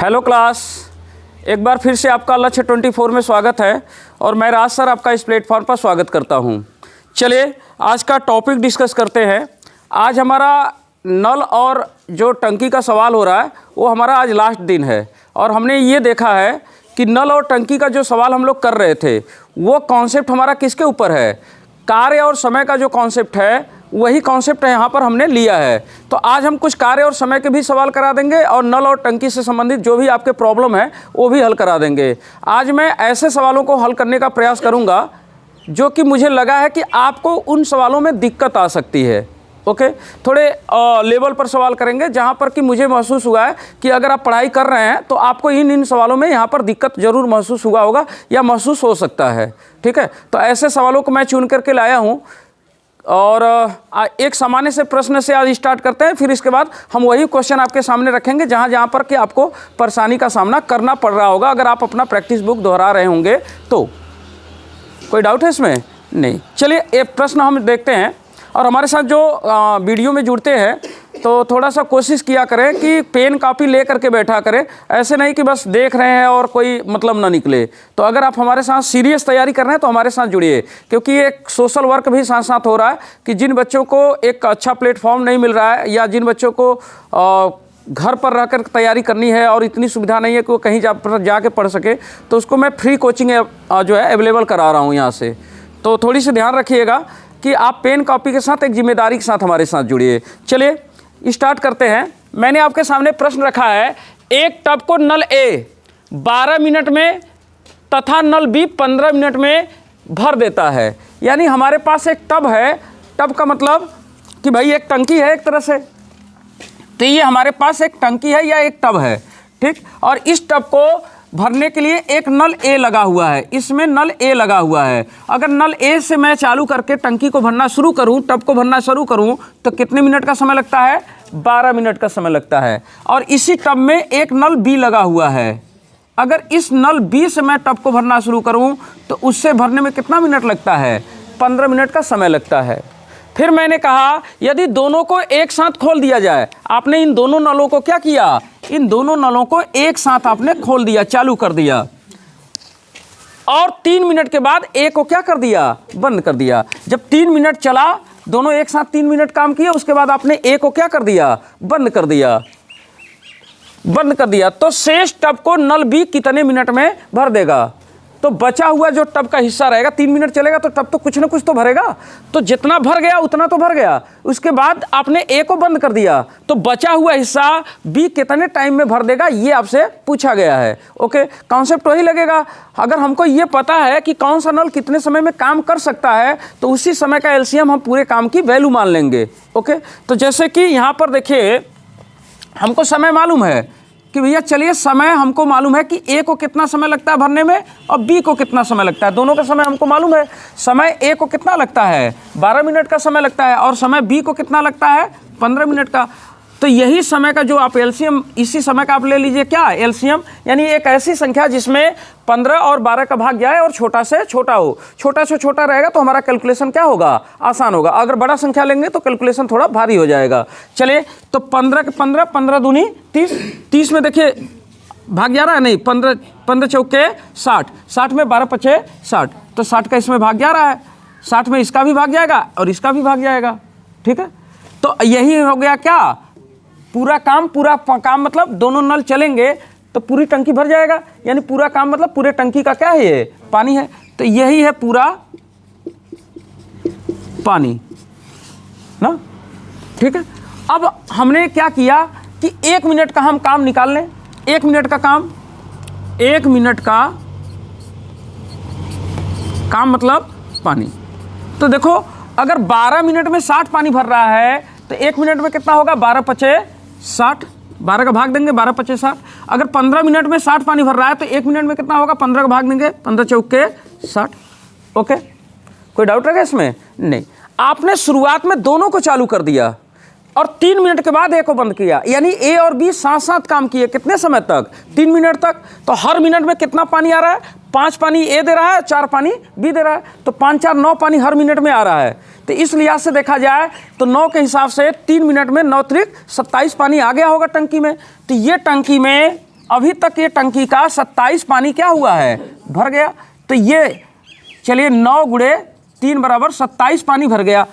Hello class, एक बार फिर से आपका लक्ष्य 24 में स्वागत है और मैं राज सर आपका इस प्लेटफॉर्म पर स्वागत करता हूं। चलिए आज का टॉपिक डिस्कस करते हैं। आज हमारा नल और जो टंकी का सवाल हो रहा है वो हमारा आज लास्ट दिन है और हमने ये देखा है कि नल और टंकी का जो सवाल हम लोग कर रहे थे वो कॉन्सेप्ट हमारा किसके ऊपर है, कार्य और समय का जो कॉन्सेप्ट है वही कॉन्सेप्ट है यहाँ पर हमने लिया है। तो आज हम कुछ कार्य और समय के भी सवाल करा देंगे और नल और टंकी से संबंधित जो भी आपके प्रॉब्लम है वो भी हल करा देंगे। आज मैं ऐसे सवालों को हल करने का प्रयास करूँगा जो कि मुझे लगा है कि आपको उन सवालों में दिक्कत आ सकती है। ओके, थोड़े लेवल पर सवाल करेंगे जहाँ पर कि मुझे महसूस हुआ है कि अगर आप पढ़ाई कर रहे हैं तो आपको इन सवालों में यहाँ पर दिक्कत ज़रूर महसूस हुआ होगा या महसूस हो सकता है। ठीक है, तो ऐसे सवालों को मैं चुन करके लाया हूँ और एक सामान्य से प्रश्न से आज स्टार्ट करते हैं, फिर इसके बाद हम वही क्वेश्चन आपके सामने रखेंगे जहाँ पर कि आपको परेशानी का सामना करना पड़ रहा होगा अगर आप अपना प्रैक्टिस बुक दोहरा रहे होंगे तो। कोई डाउट है इसमें? नहीं। चलिए एक प्रश्न हम देखते हैं और हमारे साथ जो वीडियो में जुड़ते हैं तो थोड़ा सा कोशिश किया करें कि पेन कापी ले करके बैठा करें, ऐसे नहीं कि बस देख रहे हैं और कोई मतलब ना निकले। तो अगर आप हमारे साथ सीरियस तैयारी कर रहे हैं तो हमारे साथ जुड़िए, क्योंकि एक सोशल वर्क भी साथ साथ हो रहा है कि जिन बच्चों को एक अच्छा प्लेटफॉर्म नहीं मिल रहा है या जिन बच्चों को घर पर रहकर तैयारी करनी है और इतनी सुविधा नहीं है कि वो कहीं जाके पढ़ सके, तो उसको मैं फ्री कोचिंग जो है अवेलेबल करा रहा हूँ यहाँ से। तो थोड़ी सी ध्यान रखिएगा कि आप पेन कॉपी के साथ एक जिम्मेदारी के साथ हमारे साथ जुड़िए। चलिए स्टार्ट करते हैं। मैंने आपके सामने प्रश्न रखा है, एक टब को नल ए 12 मिनट में तथा नल बी 15 मिनट में भर देता है। यानी हमारे पास एक टब है, टब का मतलब कि भाई एक टंकी है एक तरह से, तो ये हमारे पास एक टंकी है या एक टब है, ठीक। और इस टब को भरने के लिए एक नल ए लगा हुआ है, इसमें नल ए लगा हुआ है। अगर नल ए से मैं चालू करके टंकी को भरना शुरू करूं, टब को भरना शुरू करूं, तो कितने मिनट का समय लगता है? 12 मिनट का समय लगता है। और इसी टब में एक नल बी लगा हुआ है। अगर इस नल बी से मैं टब को भरना शुरू करूं तो उससे भरने में कितना मिनट लगता है? 15 मिनट का समय लगता है। फिर मैंने कहा यदि दोनों को एक साथ खोल दिया जाए, आपने इन दोनों नलों को क्या किया? इन दोनों नलों को एक साथ आपने खोल दिया, चालू कर दिया, और 3 मिनट के बाद ए को क्या कर दिया? बंद कर दिया। जब 3 मिनट चला, दोनों एक साथ 3 मिनट काम किए, उसके बाद आपने ए को क्या कर दिया? बंद कर दिया। बंद कर दिया तो शेष टब को नल बी कितने मिनट में भर देगा? तो बचा हुआ जो टब का हिस्सा रहेगा, 3 मिनट चलेगा तो टब तो कुछ ना कुछ तो भरेगा, तो जितना भर गया उतना तो भर गया। उसके बाद आपने ए को बंद कर दिया तो बचा हुआ हिस्सा बी कितने टाइम में भर देगा, ये आपसे पूछा गया है। ओके, कॉन्सेप्ट वही लगेगा। अगर हमको ये पता है कि कौन सा नल कितने समय में काम कर सकता है तो उसी समय का एलसीएम हम पूरे काम की वैल्यू मान लेंगे। ओके, तो जैसे कि यहाँ पर देखिए हमको समय मालूम है कि भैया चलिए समय हमको मालूम है कि ए को कितना समय लगता है भरने में और बी को कितना समय लगता है, दोनों का समय हमको मालूम है। समय ए को कितना लगता है? 12 मिनट का समय लगता है और समय बी को कितना लगता है? 15 मिनट का। तो यही समय का जो आप एलसीएम, इसी समय का आप ले लीजिए क्या? एलसीएम, यानी एक ऐसी संख्या जिसमें 15 और 12 का भाग जाए और छोटा से छोटा हो। छोटा से छोटा रहेगा तो हमारा कैलकुलेशन क्या होगा? आसान होगा। अगर बड़ा संख्या लेंगे तो कैलकुलेशन थोड़ा भारी हो जाएगा। चलिए, तो 15 के 15, 15 दूनी 30, 30 में देखिए भाग जा रहा है, नहीं 15 चौके 60, 60 में 12 पचे 60, तो 60 का इसमें भाग जा रहा है, 60 में इसका भी भाग जाएगा और इसका भी भाग जाएगा। ठीक है, तो यही हो गया क्या? पूरा काम मतलब दोनों नल चलेंगे तो पूरी टंकी भर जाएगा। यानी पूरा काम मतलब पूरे टंकी का क्या है? ये पानी है। तो यही है पूरा पानी ना। ठीक है, अब हमने क्या किया कि 1 मिनट का हम काम निकाल लें। 1 मिनट का काम, 1 मिनट का काम मतलब पानी। तो देखो अगर 12 मिनट में 60 पानी भर रहा है तो 1 मिनट में कितना होगा? 12 पचे 60, 12 का भाग देंगे, 12 पचे 60। अगर 15 मिनट में 60 पानी भर रहा है तो 1 मिनट में कितना होगा? 15 का भाग देंगे, 15 चौके 60। ओके, कोई डाउट रहेगा इसमें? नहीं। आपने शुरुआत में दोनों को चालू कर दिया और 3 मिनट के बाद ए को बंद किया, यानी ए और बी साथ साथ काम किए। कितने समय तक? 3 मिनट तक। तो हर मिनट में कितना पानी आ रहा है? 5 पानी ए दे रहा है, 4 पानी बी दे रहा है, तो 5 4 9 पानी हर मिनट में आ रहा है। तो इस लिहाज से देखा जाए तो 9 के हिसाब से 3 मिनट में 9 त्रिक 27 पानी आ गया होगा टंकी में। तो ये टंकी में अभी तक ये टंकी का 27 पानी क्या हुआ है, भर गया। तो ये चलिए 9 गुणे 3 बराबर 27 पानी भर गया।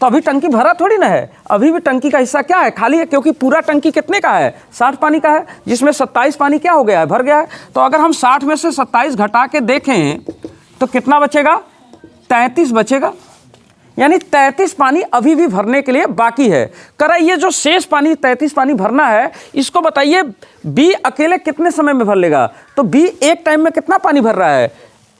तो अभी टंकी भरा थोड़ी ना है, अभी भी टंकी का हिस्सा क्या है, खाली है, क्योंकि पूरा टंकी कितने का है, 60 पानी का है, जिसमें 27 पानी क्या हो गया है, भर गया है। तो अगर हम 60 में से 27 घटा के देखें तो कितना बचेगा, 33 बचेगा। यानी 33 पानी अभी भी भरने के लिए बाकी है। करा ये जो शेष पानी 33 पानी भरना है, इसको बताइए बी अकेले कितने समय में भर लेगा। तो बी एक टाइम में कितना पानी भर रहा है,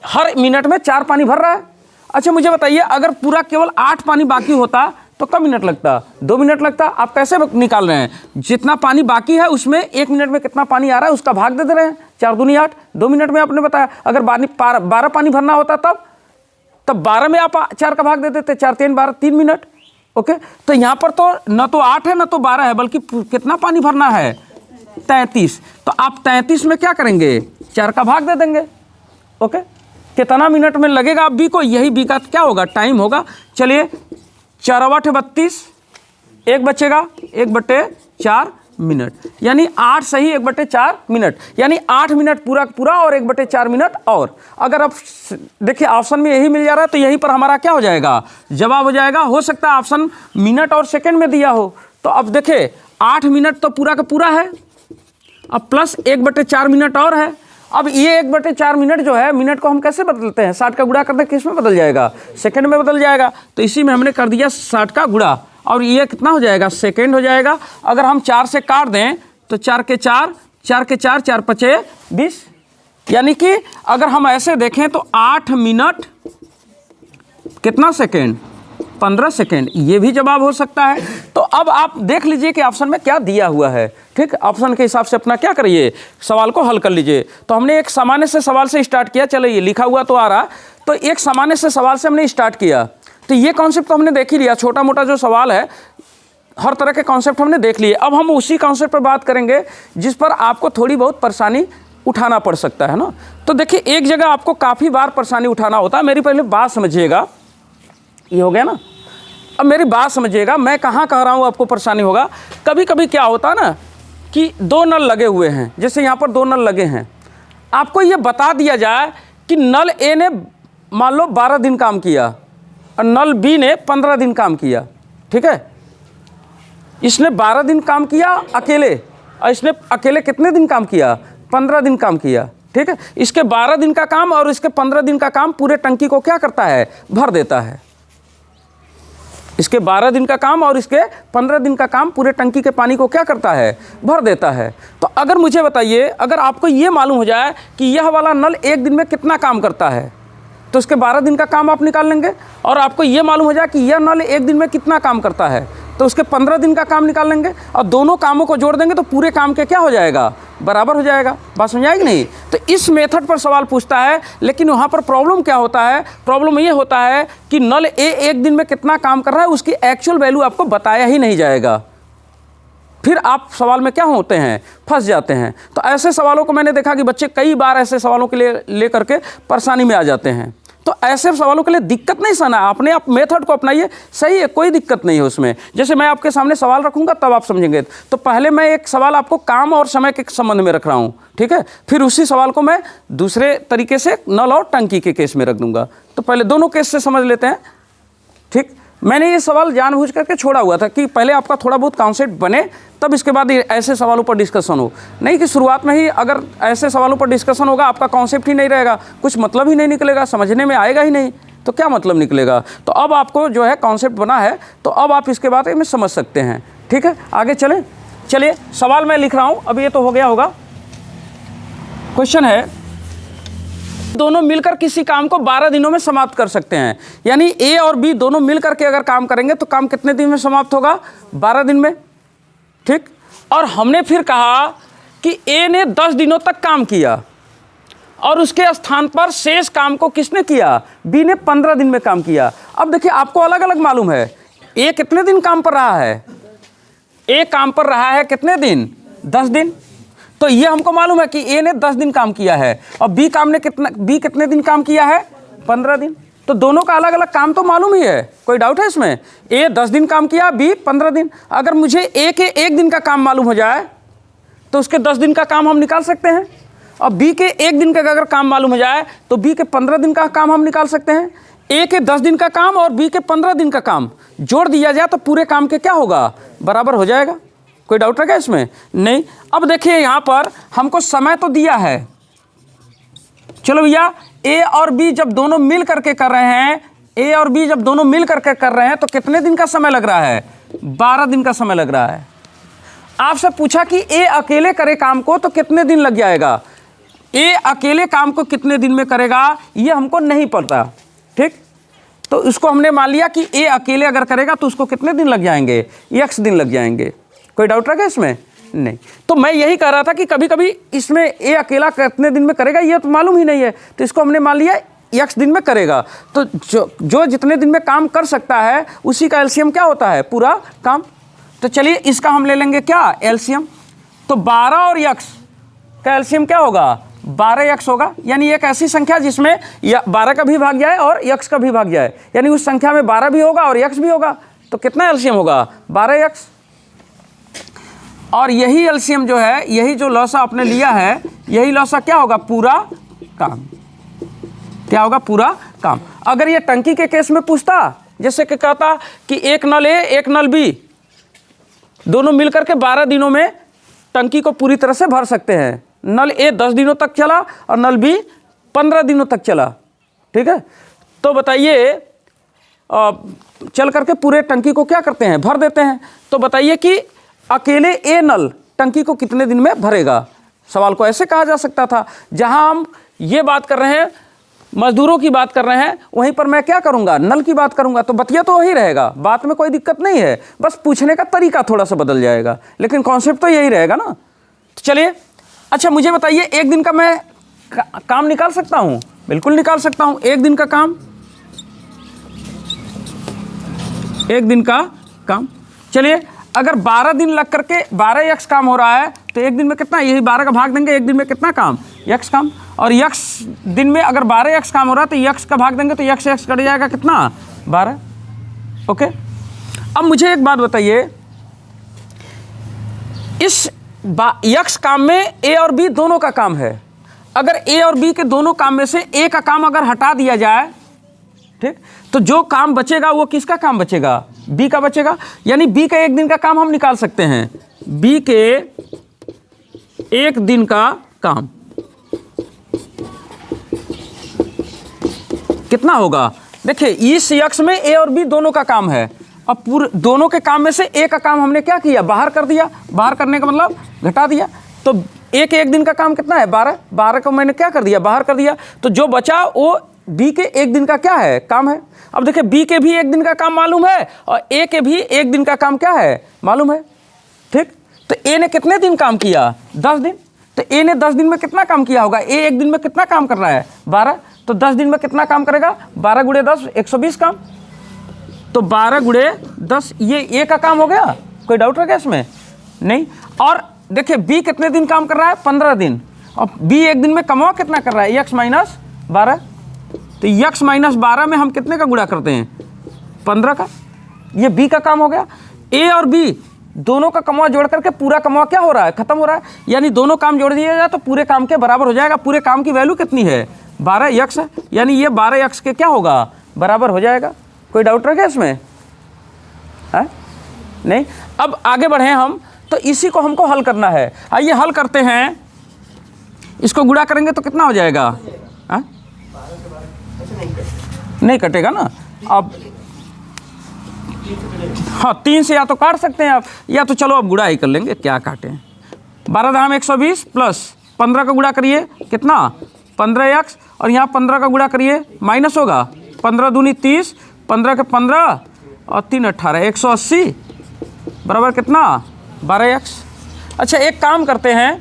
हर मिनट में 4 पानी भर रहा है। अच्छा मुझे बताइए अगर पूरा केवल 8 पानी बाकी होता तो कब मिनट लगता, 2 मिनट लगता। आप कैसे निकाल रहे हैं, जितना पानी बाकी है उसमें 1 मिनट में कितना पानी आ रहा है उसका भाग दे दे रहे हैं, 4 दूनी 8, 2 मिनट में आपने बताया। अगर 12 पानी भरना होता तब 12 में आप 4 का भाग दे देते, 4 3 12 3 मिनट। ओके, तो यहाँ पर तो न तो 8 है न तो 12 है, बल्कि कितना पानी भरना है, 33। तो आप 33 में क्या करेंगे, 4 का भाग दे देंगे। ओके, कितना मिनट में लगेगा आप बी को, यही बी का क्या होगा, टाइम होगा। चलिए 4 8 32, 1 बचेगा 1/4 मिनट, यानी 8 सही 1/4 मिनट, यानी 8 मिनट पूरा पूरा और 1/4 मिनट। और अगर आप देखिए ऑप्शन में यही मिल जा रहा है तो यहीं पर हमारा क्या हो जाएगा, जवाब हो जाएगा। हो सकता है ऑप्शन मिनट और सेकंड में दिया हो। तो अब देखिए 8 मिनट तो पूरा का पूरा है, अब प्लस 1/4 मिनट और है। अब ये 1/4 मिनट जो है, मिनट को हम कैसे बदलते हैं, 60 का गुणा करते हैं, किस में बदल जाएगा, सेकंड में बदल जाएगा। तो इसी में हमने कर दिया 60 का गुणा, और ये कितना हो जाएगा, सेकंड हो जाएगा। अगर हम 4 से काट दें तो 4 के 4, 4 के 4, 4 5 20, यानी कि अगर हम ऐसे देखें तो 8 मिनट कितना सेकंड, 15 सेकंड, ये भी जवाब हो सकता है। तो अब आप देख लीजिए कि ऑप्शन में क्या दिया हुआ है। ठीक, ऑप्शन के हिसाब से अपना क्या करिए, सवाल को हल कर लीजिए। तो हमने एक सामान्य से सवाल से स्टार्ट किया, चलो ये लिखा हुआ तो आ रहा, तो एक सामान्य से सवाल से हमने स्टार्ट किया। तो ये कॉन्सेप्ट तो हमने देख ही लिया, छोटा मोटा जो सवाल है हर तरह के कॉन्सेप्ट हमने देख लिए। अब हम उसी कॉन्सेप्ट पर बात करेंगे जिस पर आपको थोड़ी बहुत परेशानी उठाना पड़ सकता है ना। तो देखिए एक जगह आपको काफ़ी बार परेशानी उठाना होता है। मेरी पहले बात समझिएगा, ये हो गया ना। अब मेरी बात समझिएगा, मैं कहाँ कह रहा हूँ आपको परेशानी होगा। कभी कभी क्या होता है ना कि 2 नल लगे हुए हैं, जैसे यहाँ पर 2 नल लगे हैं, आपको ये बता दिया जाए कि नल ए ने मान लो 12 दिन काम किया और नल बी ने 15 दिन काम किया। ठीक है, इसने 12 दिन काम किया अकेले और इसने अकेले कितने दिन काम किया, 15 दिन काम किया। ठीक है, इसके 12 दिन का काम और इसके 15 दिन का काम पूरे टंकी को क्या करता है, भर देता है। इसके 12 दिन का काम और इसके 15 दिन का काम पूरे टंकी के पानी को क्या करता है, भर देता है। तो अगर मुझे बताइए, अगर आपको ये मालूम हो जाए कि यह वाला नल एक दिन में कितना काम करता है, तो इसके 12 दिन का काम आप निकाल लेंगे। और आपको ये मालूम हो जाए कि यह नल एक दिन में कितना काम करता है, तो उसके 15 दिन का काम निकाल लेंगे और दोनों कामों को जोड़ देंगे तो पूरे काम के क्या हो जाएगा, बराबर हो जाएगा। बात समझ आएगी नहीं। तो इस मेथड पर सवाल पूछता है, लेकिन वहाँ पर प्रॉब्लम क्या होता है, प्रॉब्लम ये होता है कि नल ए एक दिन में कितना काम कर रहा है उसकी एक्चुअल वैल्यू आपको बताया ही नहीं जाएगा। फिर आप सवाल में क्या होते हैं, फंस जाते हैं। तो ऐसे सवालों को मैंने देखा कि बच्चे कई बार ऐसे सवालों के लिए लेकर के परेशानी में आ जाते हैं। तो ऐसे सवालों के लिए दिक्कत नहीं सहना, आपने आप मेथड को अपनाइए, सही है, कोई दिक्कत नहीं है उसमें। जैसे मैं आपके सामने सवाल रखूंगा तब आप समझेंगे। तो पहले मैं एक सवाल आपको काम और समय के संबंध में रख रहा हूँ, ठीक है, फिर उसी सवाल को मैं दूसरे तरीके से नल और टंकी के केस में रख दूंगा। तो पहले दोनों केस से समझ लेते हैं। ठीक, मैंने ये सवाल जानबूझ करके छोड़ा हुआ था कि पहले आपका थोड़ा बहुत कॉन्सेप्ट बने, तब इसके बाद ऐसे सवालों पर डिस्कशन हो। नहीं कि शुरुआत में ही अगर ऐसे सवालों पर डिस्कशन होगा, आपका कॉन्सेप्ट ही नहीं रहेगा, कुछ मतलब ही नहीं निकलेगा, समझने में आएगा ही नहीं, तो क्या मतलब निकलेगा। तो अब आपको जो है कॉन्सेप्ट बना है, तो अब आप इसके बाद में समझ सकते हैं। ठीक है, आगे चलें। चलिए सवाल मैं लिख रहा हूँ, अब ये तो हो गया होगा। क्वेश्चन है, दोनों मिलकर किसी काम को 12 दिनों में समाप्त कर सकते हैं। यानी ए और बी दोनों मिलकर के अगर काम करेंगे तो काम कितने दिन में समाप्त होगा, 12 दिन में। ठीक, और हमने फिर कहा कि ए ने 10 दिनों तक काम किया और उसके स्थान पर शेष काम को किसने किया, बी ने 15 दिन में काम किया। अब देखिए आपको अलग अलग मालूम है, ए कितने दिन काम पर रहा है, ए काम पर रहा है कितने दिन, 10 दिन। तो ये हमको मालूम है कि ए ने 10 दिन काम किया है और बी कितने दिन काम किया है, 15 दिन। तो दोनों का अलग अलग काम तो मालूम ही है, कोई डाउट है इसमें। ए 10 दिन काम किया, बी 15 दिन। अगर मुझे ए के 1 दिन का काम मालूम हो जाए तो उसके 10 दिन का काम हम निकाल सकते हैं। और बी के 1 दिन का अगर काम मालूम हो जाए तो बी के 15 दिन का काम हम निकाल सकते हैं। ए के 10 दिन का काम और बी के 15 दिन का काम जोड़ दिया जाए तो पूरे काम के क्या होगा, बराबर हो जाएगा। कोई डाउट है क्या इसमें? नहीं। अब देखिए यहाँ पर हमको समय तो दिया है, चलो भैया ए और बी जब दोनों मिल करके कर रहे हैं, ए और बी जब दोनों मिल करके कर रहे हैं तो कितने दिन का समय लग रहा है, 12 दिन का समय लग रहा है। आपसे पूछा कि ए अकेले करे काम को तो कितने दिन लग जाएगा, ए अकेले काम को कितने दिन में करेगा ये हमको नहीं पता, ठीक। तो इसको हमने मान लिया कि ए अकेले अगर करेगा तो उसको कितने दिन लग जाएंगे, x दिन लग जाएंगे। कोई डाउट रहा इसमें? नहीं। तो मैं यही कह रहा था कि कभी कभी इसमें ए अकेला कितने दिन में करेगा ये तो मालूम ही नहीं है, तो इसको हमने मान लिया x दिन में करेगा। तो जो जितने दिन में काम कर सकता है उसी का एलसीएम क्या होता है, पूरा काम। तो चलिए इसका हम ले लेंगे क्या, एलसीएम। तो 12 और x का एलसीएम क्या होगा, 12x होगा। यानी एक ऐसी संख्या जिसमें 12 का भी भाग जाए और x का भी भाग जाए, यानी उस संख्या में 12 भी होगा और x भी होगा। तो कितना एलसीएम होगा, 12x। और यही एलसीएम जो है, यही जो लॉसा आपने लिया है, यही लॉसा क्या होगा, पूरा काम। क्या होगा, पूरा काम। अगर ये टंकी के केस में पूछता, जैसे कि कहता कि एक नल ए एक नल बी दोनों मिलकर के 12 दिनों में टंकी को पूरी तरह से भर सकते हैं। नल ए 10 दिनों तक चला और नल बी 15 दिनों तक चला, ठीक है। तो बताइए चल करके पूरे टंकी को क्या करते हैं, भर देते हैं। तो बताइए कि अकेले ए नल टंकी को कितने दिन में भरेगा। सवाल को ऐसे कहा जा सकता था। जहां हम ये बात कर रहे हैं, मजदूरों की बात कर रहे हैं, वहीं पर मैं क्या करूंगा, नल की बात करूंगा। तो बतिया तो वही रहेगा, बात में कोई दिक्कत नहीं है, बस पूछने का तरीका थोड़ा सा बदल जाएगा, लेकिन कॉन्सेप्ट तो यही रहेगा ना। तो चलिए, अच्छा मुझे बताइए, एक दिन का मैं काम निकाल सकता हूं? बिल्कुल निकाल सकता हूं। एक दिन का काम, एक दिन का काम। चलिए, अगर 12 दिन लग करके 12x काम हो रहा है तो एक दिन में कितना, यही 12 का भाग देंगे, एक दिन में कितना काम, x काम। और x दिन में अगर 12x काम हो रहा है तो x का भाग देंगे तो x कट जाएगा कितना, 12। ओके। अब मुझे एक बात बताइए, इस x काम में a और b दोनों का काम है। अगर a और b के दोनों काम में से a का काम अगर हटा दिया जाए, ठीक, तो जो काम बचेगा वो किसका काम बचेगा, बी का बचेगा। यानी बी का एक दिन का काम हम निकाल सकते हैं, बी के एक दिन का काम कितना होगा। देखिए इस यक्ष में ए और बी दोनों का काम है। अब पूरे दोनों के काम में से ए का काम हमने क्या किया, बाहर कर दिया। बाहर करने का मतलब घटा दिया। तो ए के एक दिन का काम कितना है, 12। 12 को मैंने क्या कर दिया, बाहर कर दिया। तो जो बचा वो बी के एक दिन का क्या है, काम है। अब देखिए बी के भी एक दिन का काम मालूम है और ए के भी एक दिन का काम क्या है, मालूम है, ठीक। तो ए ने कितने दिन काम किया, 10 दिन। तो ए ने 10 दिन में कितना काम किया होगा, ए एक दिन में कितना काम कर रहा है, 12। तो 10 दिन में कितना काम करेगा, 12 गुणे 10 120 काम। तो 12 गुणे 10 ये ए का काम हो गया। कोई डाउट है क्या इसमें? नहीं। और देखिए बी कितने दिन काम कर रहा है, 15 दिन। और बी एक दिन में कमाओ कितना कर रहा है, x माइनस 12। तो x माइनस 12 में हम कितने का गुणा करते हैं, 15 का। ये b का काम हो गया। a और b दोनों का कमावा जोड़ करके पूरा कमावा क्या हो रहा है, खत्म हो रहा है। यानी दोनों काम जोड़ दिया जाए तो पूरे काम के बराबर हो जाएगा। पूरे काम की वैल्यू कितनी है, 12x है। यानी ये 12x के क्या होगा, बराबर हो जाएगा। कोई डाउट रह गया इसमें है? नहीं। अब आगे बढ़े हम, तो इसी को हमको हल करना है। आइए हल करते हैं। इसको गुणा करेंगे तो कितना हो जाएगा, है? नहीं कटेगा ना। अब हाँ 3 से या तो काट सकते हैं आप, या तो चलो अब गुणा ही कर लेंगे, क्या काटें। 12 धाम 120 प्लस 15 का गुणा करिए कितना, 15x। और यहाँ 15 का गुणा करिए, माइनस होगा, 15 दूनी 30, 15 के 15 और 3 18, 180 बराबर कितना, 12x। अच्छा एक काम करते हैं,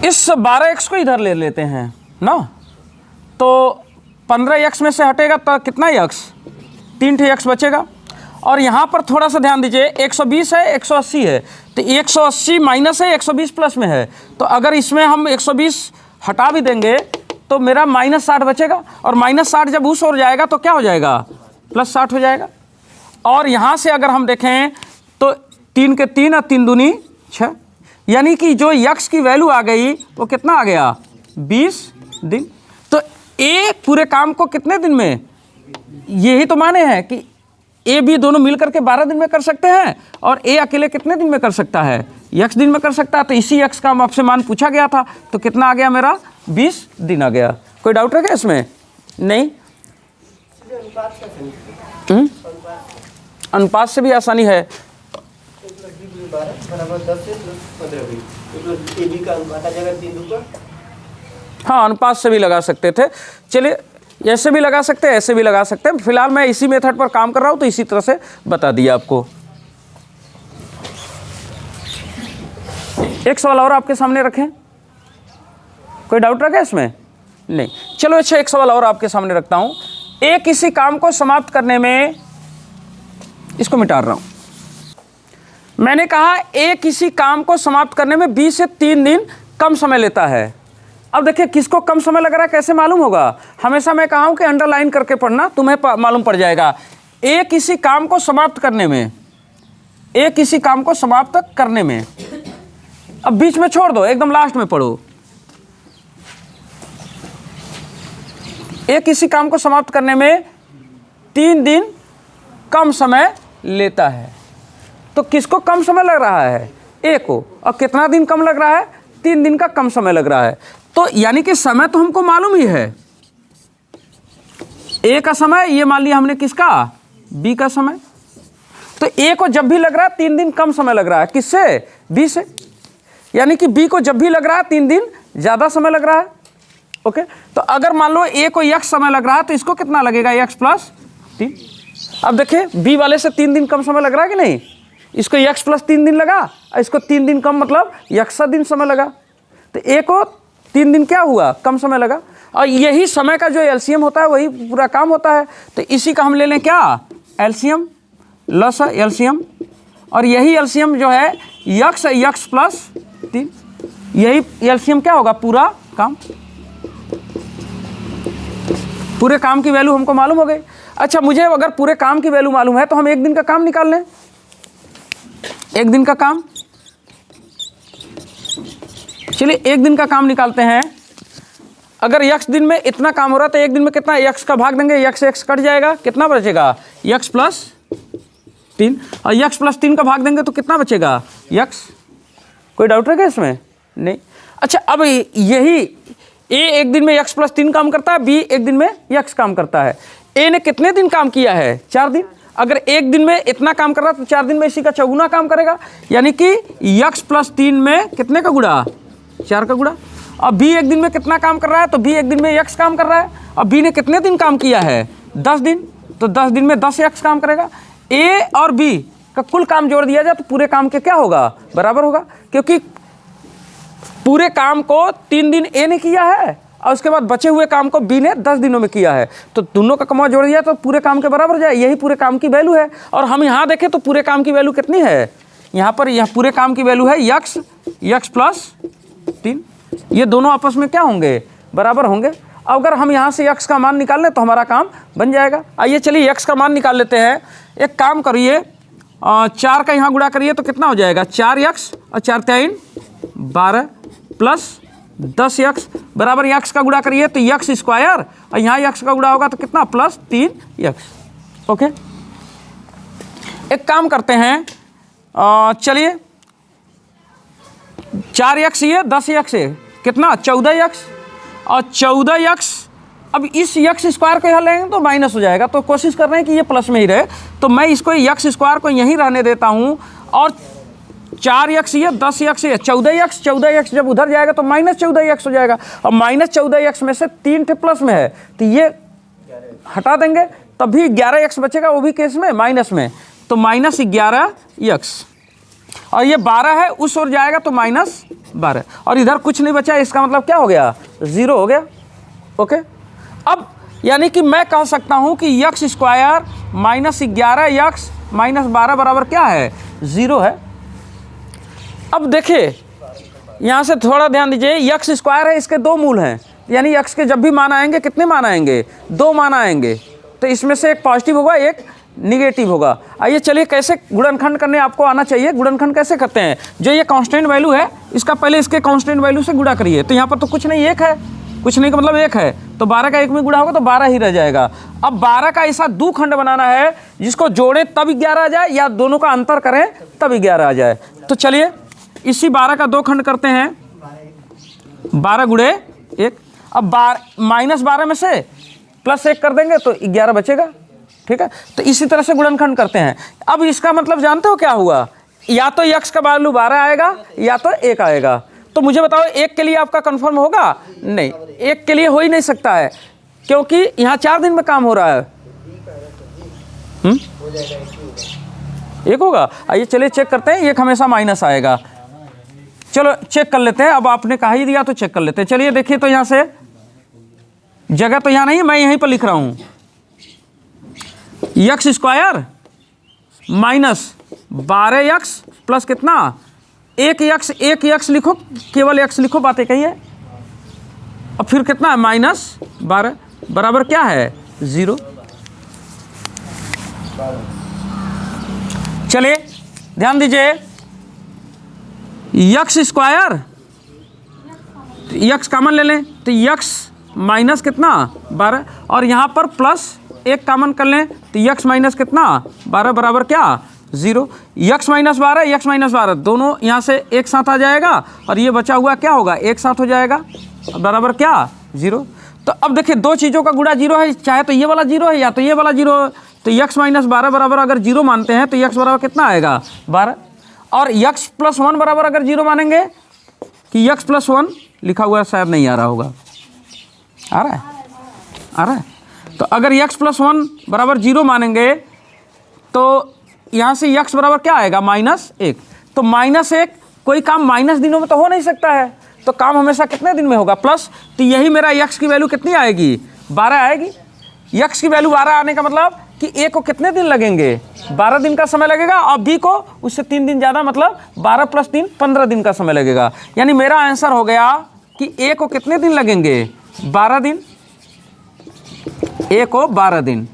इस 12x को इधर ले लेते हैं ना। तो 15x में से हटेगा तो कितना x, 3 x बचेगा। और यहाँ पर थोड़ा सा ध्यान दीजिए, 120 है 180 है, तो 180 माइनस है 120 प्लस में है। तो अगर इसमें हम 120 हटा भी देंगे तो मेरा -60 बचेगा। और -60 जब उस ओर जाएगा तो क्या हो जाएगा, +60 हो जाएगा। और यहाँ से अगर हम देखें तो 3 के 3 और 3 दूनी 6, यानी कि जो यक्स की वैल्यू आ गई वो कितना आ गया 20 दिन। तो ए पूरे काम को कितने दिन में, यही तो माने हैं कि ए बी दोनों मिलकर के 12 दिन में कर सकते हैं और ए अकेले कितने दिन में कर सकता है, यक्स दिन में कर सकता है। तो इसी यक्स का आपसे मान पूछा गया था, तो कितना आ गया मेरा 20 दिन आ गया। कोई डाउट है क्या इसमें? नहीं। अनुपात से भी आसानी है। हाँ, अनुपात से भी लगा सकते थे। चलिए, ऐसे भी लगा सकते हैं, ऐसे भी लगा सकते हैं। फिलहाल मैं इसी मेथड पर काम कर रहा हूँ तो इसी तरह से बता दिया आपको। एक सवाल और आपके सामने रखें, कोई डाउट रखे इसमें? नहीं। चलो अच्छा, एक सवाल और आपके सामने रखता हूँ। ए किसी काम को समाप्त करने में, इसको मिटा रहा हूँ, मैंने कहा ए किसी काम को समाप्त करने में 20 से 3 दिन कम समय लेता है। अब देखिए किसको कम समय लग रहा है, कैसे मालूम होगा? हमेशा मैं कहा हूं कि अंडरलाइन करके पढ़ना, तुम्हें मालूम पड़ जाएगा। ए किसी काम को समाप्त करने में, ए किसी काम को समाप्त करने में, अब बीच में छोड़ दो, एकदम लास्ट में पढ़ो। ए किसी काम को समाप्त करने में 3 दिन कम समय लेता है। तो किसको कम समय लग रहा है? ए को। और कितना दिन कम लग रहा है? 3 दिन का कम समय लग रहा है। तो यानी कि समय तो हमको मालूम ही है, ए का समय, ये मान लिया हमने किसका, बी का समय। तो ए को जब भी लग रहा है 3 दिन कम समय लग रहा है, किससे? बी से। यानी कि बी को जब भी लग रहा है 3 दिन ज़्यादा समय लग रहा है। ओके, तो अगर मान लो ए को यक्स समय लग रहा है तो इसको कितना लगेगा, यक्स प्लस 3। अब देखिए बी वाले से 3 दिन कम समय लग रहा है कि नहीं, इसको यक्स प्लस 3 दिन लगा और इसको 3 दिन कम, मतलब यक्स दिन समय लगा। तो ए को 3 दिन क्या हुआ, कम समय लगा। और यही समय का जो एलसीएम होता है वही पूरा काम होता है। तो इसी का हम ले लें क्या, एलसीएम, लस एलसीएम। और यही एलसीएम जो है यक्स प्लस 3, यही एलसीएम क्या होगा, पूरा काम। पूरे काम की वैल्यू हमको मालूम हो गई। अच्छा, मुझे अगर पूरे काम की वैल्यू मालूम है तो हम एक दिन का काम निकाल लें। एक दिन का काम, चलिए एक दिन का काम निकालते हैं। अगर यक्स दिन में इतना काम हो रहा है तो एक दिन में कितना, यक्स का भाग देंगे, यक्स कट जाएगा, कितना बचेगा, यक्स प्लस 3। और यक्स प्लस 3 का भाग देंगे तो कितना बचेगा, यक्स। कोई डाउट है क्या इसमें? नहीं। अच्छा, अब यही ए एक दिन में यक्स प्लस 3 काम करता है, बी एक दिन में यक्स काम करता है। ए ने कितने दिन काम किया है, 4 दिन। अगर एक दिन में इतना काम कर रहा है तो 4 दिन में इसी का चौगुना काम करेगा, यानी कि यक्स प्लस 3 में कितने का गुणा, 4 का गुणा। और बी एक दिन में कितना काम कर रहा है, तो बी एक दिन में यक्स काम कर रहा है। और बी ने कितने दिन काम किया है, 10 दिन, तो 10 दिन में 10 यक्स काम करेगा। ए और बी का कुल काम जोड़ दिया जाए तो पूरे काम के क्या होगा, बराबर होगा, क्योंकि पूरे काम को 3 दिन ए ने किया है और उसके बाद बचे हुए काम को बी ने 10 दिनों में किया है। तो दोनों का कमा जोड़ दिया तो पूरे काम के बराबर हो जाए, यही पूरे काम की वैल्यू है। और हम यहाँ देखें तो पूरे काम की वैल्यू कितनी है, यहाँ पर यह पूरे काम की वैल्यू है यक्स प्लस 3। ये दोनों आपस में क्या होंगे, बराबर होंगे। अगर हम यहाँ से यक्स का मान निकाल लें तो हमारा काम बन जाएगा। आइए चलिए यक्स का मान निकाल लेते हैं। एक काम करिए, 4 का यहाँ गुणा करिए तो कितना हो जाएगा, 4 यक्स और 4 3 12 प्लस 10 यक्स बराबर यक्स का गुणा करिए तो यक्स स्क्वायर, और यहाँ यक्स का गुणा होगा तो कितना, प्लस 3 यक्स। ओके, एक काम करते हैं, चलिए 4 यक्स ये 10 यक्स है, कितना, 14 यक्स। और 14 यक्स, अब इस यक्स स्क्वायर को यहाँ लेंगे तो माइनस हो जाएगा, तो कोशिश कर रहे हैं कि ये प्लस में ही रहे। तो मैं इसको यक्स स्क्वायर को यहीं रहने देता हूँ। और 4 यक्स ये 10 यक्स ये 14 यक्स जब उधर जाएगा तो माइनस 14 यक्स हो जाएगा। और माइनस 14 यक्स में से 3 थे प्लस में है तो ये हटा देंगे, तब भी 11 यक्स बचेगा, वो भी केस में माइनस में, तो माइनस 11 यक्स। और ये 12 है, उस ओर जाएगा तो माइनस 12, और इधर कुछ नहीं बचा, इसका मतलब क्या हो गया, 0 हो गया। ओके, अब यानी कि मैं कह सकता हूँ कि x square minus 11 x minus 12 बराबर क्या है, 0 है। अब देखिए यहाँ से थोड़ा ध्यान दीजिए, यक्स स्क्वायर है, इसके 2 मूल हैं, यानी यक्स के जब भी मान आएंगे कितने मान आएंगे, 2 मान आएंगे। तो इसमें से एक पॉजिटिव होगा, एक निगेटिव होगा। आइए चलिए कैसे गुणनखंड करने आपको आना चाहिए। गुणनखंड कैसे करते हैं, जो ये कांस्टेंट वैल्यू है इसका पहले इसके कांस्टेंट वैल्यू से गुणा करिए। तो यहाँ पर तो कुछ नहीं, एक है, कुछ नहीं का मतलब एक है, तो 12 का 1 में गुणा होगा तो 12 ही रह जाएगा। अब 12 का ऐसा दो खंड बनाना है जिसको जोड़े तब 11 आ जाए या दोनों का अंतर करें तब 11 आ जाए। तो चलिए इसी 12 का दो खंड करते हैं, 12 गुणे 1। अब -12 में से +1 कर देंगे तो 11 बचेगा, ठीक है। तो इसी तरह से गुणनखंड करते हैं। अब इसका मतलब जानते हो क्या हुआ, या तो x का वैल्यू 12 आएगा या तो 1 आएगा। तो मुझे बताओ 1 के लिए आपका कंफर्म होगा? नहीं, 1 के लिए हो ही नहीं सकता है, क्योंकि यहाँ 4 दिन में काम हो रहा है। 1 होगा। आइए चलिए चेक करते हैं, 1 हमेशा माइनस आएगा। चलो चेक कर लेते हैं, अब आपने कहा ही दिया तो चेक कर लेते हैं। चलिए देखिए, तो यहाँ से जगह तो यहाँ नहीं है, मैं यहीं पर लिख रहा हूँ x square minus 12x plus कितना 1x लिखो, केवल x लिखो, बातें कहिए। अब फिर कितना है -12 बराबर क्या है 0। चलिए ध्यान दीजिए, x स्क्वायर, x कॉमन ले लें तो x माइनस कितना 12, और यहाँ पर प्लस 1 कॉमन कर लें तो x माइनस कितना 12 बराबर क्या 0। x माइनस 12 दोनों यहाँ से एक साथ आ जाएगा और ये बचा हुआ क्या होगा, एक साथ हो जाएगा बराबर क्या 0। तो अब देखिए दो चीज़ों का गुणा 0 है, चाहे तो ये वाला 0 है या तो ये वाला 0 है। तो x माइनस 12 बराबर अगर 0 मानते हैं तो x बराबर कितना आएगा 12, और x प्लस 1 बराबर अगर 0 मानेंगे कि x प्लस 1 लिखा हुआ है, शायद नहीं आ रहा होगा, आ रहा है। तो अगर x प्लस 1 बराबर 0 मानेंगे तो यहाँ से x बराबर क्या आएगा -1। तो -1 कोई काम माइनस दिनों में तो हो नहीं सकता है, तो काम हमेशा कितने दिन में होगा प्लस। तो यही मेरा x की वैल्यू कितनी आएगी 12 आएगी। x की वैल्यू 12 आने का मतलब कि a को कितने दिन लगेंगे 12 दिन का समय लगेगा, और b को उससे 3 दिन ज़्यादा, मतलब 12 + 3 15 दिन का समय लगेगा। यानी मेरा आंसर हो गया कि a को कितने दिन लगेंगे 12 दिन, a को 12 दिन,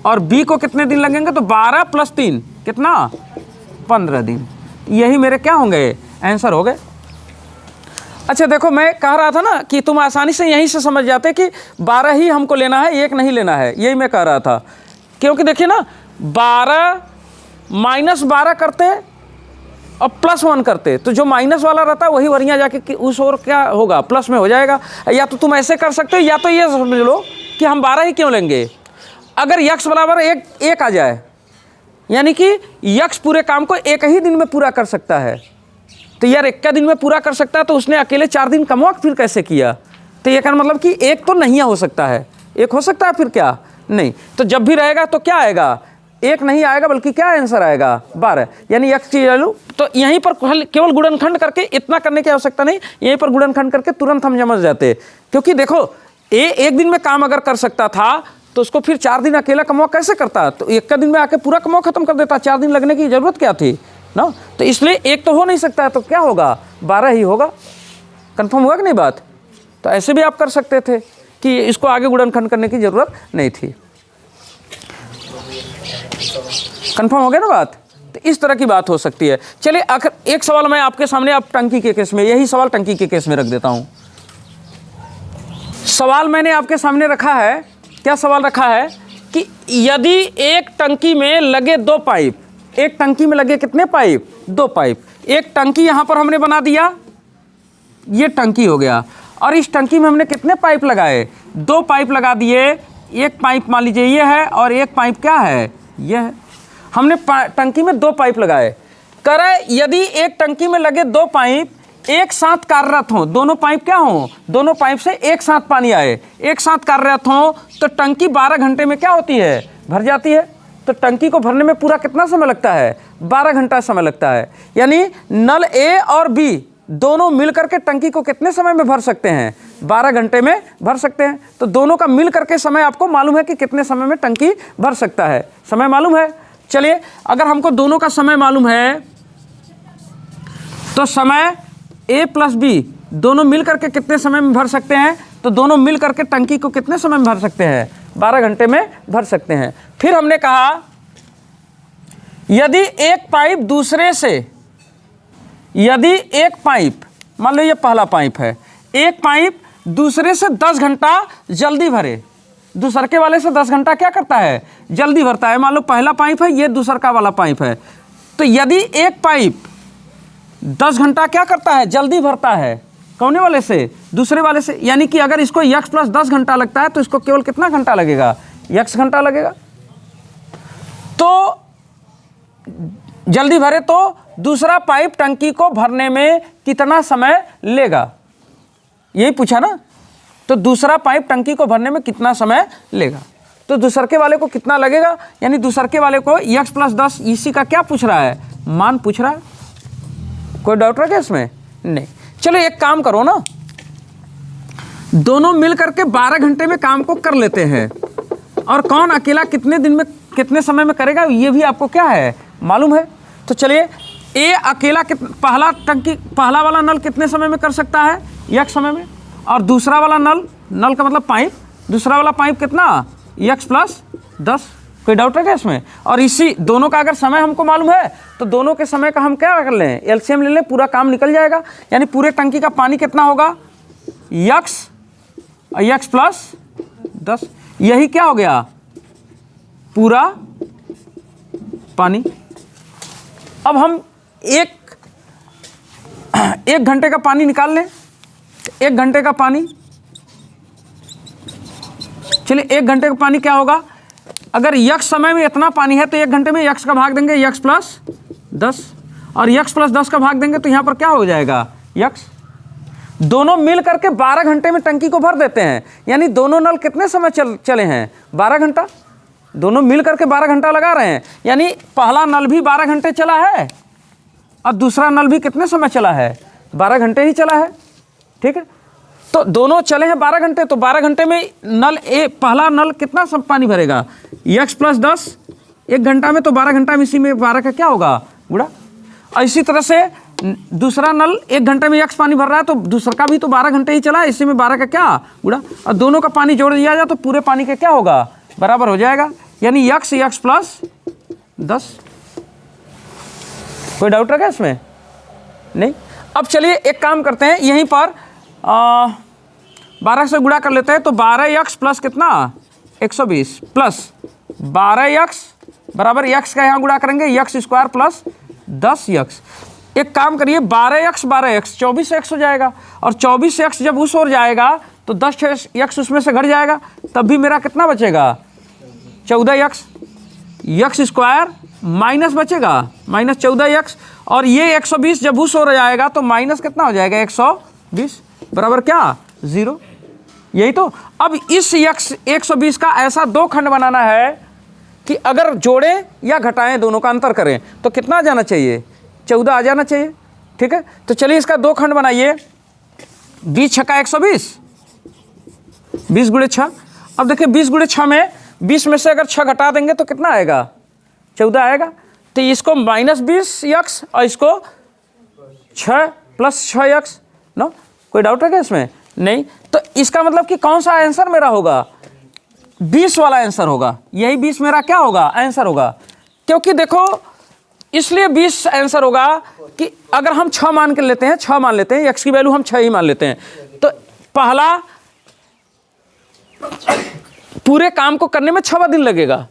और b को कितने दिन लगेंगे तो 12 + 3 कितना 15 दिन। यही मेरे क्या होंगे आंसर हो गए। अच्छा देखो, मैं कह रहा था ना कि तुम आसानी से यहीं से समझ जाते कि 12 ही हमको लेना है, 1 नहीं लेना है, यही मैं कह रहा था। क्योंकि देखिए ना 12 -12 करते और +1 करते तो जो माइनस वाला रहता है वही वरियाँ जाके कि उस और क्या होगा प्लस में हो जाएगा। या तो तुम ऐसे कर सकते हो, या तो ये समझ लो कि हम 12 ही क्यों लेंगे। अगर x बराबर 1 आ जाए, यानी कि x पूरे काम को 1 ही दिन में पूरा कर सकता है। तो यार 1 दिन में पूरा कर सकता है तो उसने अकेले 4 दिन कम वक्त फिर कैसे किया। तो ये कहना मतलब कि 1 तो नहीं हो सकता है, 1 हो सकता है फिर क्या नहीं। तो जब भी रहेगा तो क्या आएगा 1 नहीं आएगा, बल्कि क्या आंसर आएगा 12। यानी x की वैल्यू, तो यहीं पर केवल गुणनखंड करके इतना करने की आवश्यकता नहीं, यहीं पर गुणनखंड करके तुरंत हम समझ जाते। क्योंकि देखो a 1 दिन में काम अगर कर सकता था तो उसको फिर 4 दिन अकेला कमवा कैसे करता, तो 1 दिन में आके पूरा कमवा खत्म कर देता, 4 दिन लगने की जरूरत क्या थी ना। तो इसलिए 1 तो हो नहीं सकता है, तो क्या होगा 12 ही होगा। कंफर्म हुआ कि नहीं बात। तो ऐसे भी आप कर सकते थे कि इसको आगे गुणनखंड करने की जरूरत नहीं थी। कंफर्म हो गया ना बात। तो इस तरह की बात हो सकती है। चलिए आखिर एक सवाल मैं आपके सामने, अब टंकी के केस में, यही सवाल टंकी के केस में रख देता हूं। सवाल मैंने आपके सामने रखा है, क्या सवाल रखा है कि यदि एक टंकी में लगे 2 पाइप, एक टंकी में लगे कितने पाइप 2 पाइप, एक टंकी यहां पर हमने बना दिया, ये टंकी हो गया, और इस टंकी में हमने कितने पाइप लगाए 2 पाइप लगा दिए। एक पाइप मान लीजिए ये है और एक पाइप क्या है ये है। हमने टंकी में 2 पाइप लगाए। करे यदि एक टंकी में लगे 2 पाइप एक साथ कार्यरत हों, दोनों पाइप क्या हों, दोनों पाइप से एक साथ पानी आए, एक साथ कार्यरत हों, तो टंकी 12 घंटे में क्या होती है भर जाती है। तो टंकी को भरने में पूरा कितना समय लगता है 12 घंटा समय लगता है। यानी नल ए और बी दोनों मिलकर के टंकी को कितने समय में भर सकते हैं 12 घंटे में भर सकते हैं। तो दोनों का मिल करके समय आपको मालूम है कि कितने समय में टंकी भर सकता है, समय मालूम है। चलिए अगर हमको दोनों का समय मालूम है तो समय ए प्लस बी दोनों मिल करके कितने समय में भर सकते हैं, तो दोनों मिल करके टंकी को कितने समय में भर सकते हैं 12 घंटे में भर सकते हैं। फिर हमने कहा यदि एक पाइप दूसरे से, यदि एक पाइप, मान लो ये पहला पाइप है, एक पाइप दूसरे से 10 घंटा जल्दी भरे, दूसर के वाले से 10 घंटा क्या करता है, जल्दी भरता है। मान लो पहला पाइप है, ये दूसर का वाला पाइप है, तो यदि एक पाइप 10 घंटा क्या करता है, जल्दी भरता है, कौने वाले से, दूसरे वाले से, यानी कि अगर इसको x + 10 घंटा लगता है तो इसको केवल कितना घंटा लगेगा, x घंटा लगेगा। तो जल्दी भरे तो दूसरा पाइप टंकी को भरने में कितना समय लेगा, यही पूछा ना। तो दूसरा पाइप टंकी को भरने में कितना समय लेगा, तो दूसर के वाले को कितना लगेगा, यानी दूसर के वाले को x + 10 इसी का क्या पूछ रहा है, मान पूछ रहा है। कोई डाउट रह गया इसमें, नहीं। चलो एक काम करो ना, दोनों मिल करके 12 घंटे में काम को कर लेते हैं, और कौन अकेला कितने दिन में कितने समय में करेगा ये भी आपको क्या है, मालूम है। तो चलिए ए अकेला पहला वाला नल कितने समय में कर सकता है, x समय में, और दूसरा वाला नल का मतलब पाइप, दूसरा वाला पाइप कितना, x + 10। कोई डाउट है क्या इसमें। और इसी दोनों का अगर समय हमको मालूम है तो दोनों के समय का हम क्या कर लें, एलसीएम ले लें, पूरा काम निकल जाएगा। यानी पूरे टंकी का पानी कितना होगा, x + 10, यही क्या हो गया, पूरा पानी। अब हम एक घंटे का पानी निकाल लें, 1 घंटे का पानी, चलिए 1 घंटे का पानी क्या होगा, अगर x समय में इतना पानी है तो 1 घंटे में x का भाग देंगे, x + 10, और x + 10 का भाग देंगे तो यहाँ पर क्या हो जाएगा, x। दोनों मिल करके 12 घंटे में टंकी को भर देते हैं, यानी दोनों नल कितने समय चले हैं, 12 घंटा। दोनों मिल करके 12 घंटा लगा रहे हैं, यानी पहला नल भी 12 घंटे चला है और दूसरा नल भी कितने समय चला है, 12 घंटे ही चला है, ठीक है। तो दोनों चले हैं 12 घंटे, तो 12 घंटे में पहला नल कितना सब पानी भरेगा, x + 10, 1 घंटा में, तो 12 घंटा में इसी में 12 का क्या होगा, गुणा। और इसी तरह से दूसरा नल 1 घंटे में x पानी भर रहा है, तो दूसरा का भी तो 12 घंटे ही चला है, इसी में 12 का क्या गुणा, और दोनों का पानी जोड़ दिया जाए तो पूरे पानी का क्या होगा, बराबर हो जाएगा, यानी x + 10। कोई डाउट रखा इसमें, नहीं। अब चलिए एक काम करते हैं, यहीं पर 12 से गुणा कर लेते हैं, तो 12x + कितना, 120, प्लस 12x बराबर x का यहाँ गुणा करेंगे, x² + 10x। एक काम करिए, 12x 24x हो जाएगा, और 24x जब उस ओर जाएगा तो 10x उसमें से घट जाएगा, तब भी मेरा कितना बचेगा, 14x, x² माइनस बचेगा, -14x, और ये 120 जब उस ओर जाएगा तो माइनस कितना हो जाएगा, 120 बराबर क्या, 0। यही तो। अब इस 120 का ऐसा 2 खंड बनाना है कि अगर जोड़े या घटाएं, दोनों का अंतर करें, तो कितना आ जाना चाहिए, 14 आ जाना चाहिए, ठीक है। तो चलिए इसका 2 खंड बनाइए, 20 × 120, 20 × 6। अब देखिए 20 × 6 में 20 में से अगर 6 घटा देंगे तो कितना आएगा, 14 आएगा। तो इसको -20x और इसको 6 + 6x, नो। कोई डाउट है क्या इसमें, नहीं। तो इसका मतलब कि कौन सा आंसर मेरा होगा, 20 वाला आंसर होगा, यही 20 मेरा क्या होगा, आंसर होगा। क्योंकि देखो इसलिए 20 आंसर होगा कि अगर हम 6 मान के लेते हैं, 6 मान लेते हैं, x की वैल्यू हम 6 ही मान लेते हैं, तो पहला पूरे काम को करने में 6 दिन लगेगा,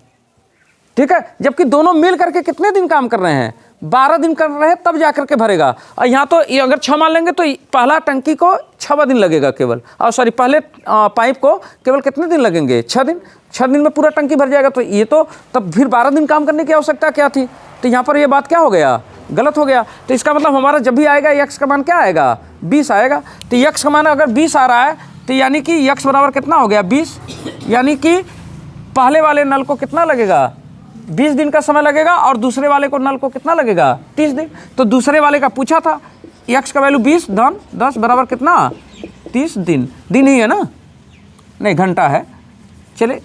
ठीक है। जबकि दोनों मिल करके कितने दिन काम कर रहे हैं, 12 दिन कर रहे हैं, तब जा करके भरेगा। और यहाँ तो अगर 6 मान लेंगे तो पहला टंकी को 6 दिन लगेगा केवल, और सॉरी पहले पाइप को केवल कितने दिन लगेंगे, 6 दिन। 6 दिन में पूरा टंकी भर जाएगा, तो ये तो तब फिर 12 दिन काम करने की आवश्यकता क्या थी। तो यहाँ पर ये बात क्या हो गया, गलत हो गया। तो इसका मतलब हमारा जब भी आएगा x का मान क्या आएगा, 20 आएगा। तो x का मान अगर 20 आ रहा है तो यानी कि x बराबर कितना हो गया, 20। यानी कि पहले वाले नल को कितना लगेगा, 20 दिन का समय लगेगा, और दूसरे वाले को नल को कितना लगेगा, 30 दिन। तो दूसरे वाले का पूछा था, x का वैल्यू 20 धन 10 बराबर कितना, 30 दिन। दिन ही है ना, नहीं घंटा है। चले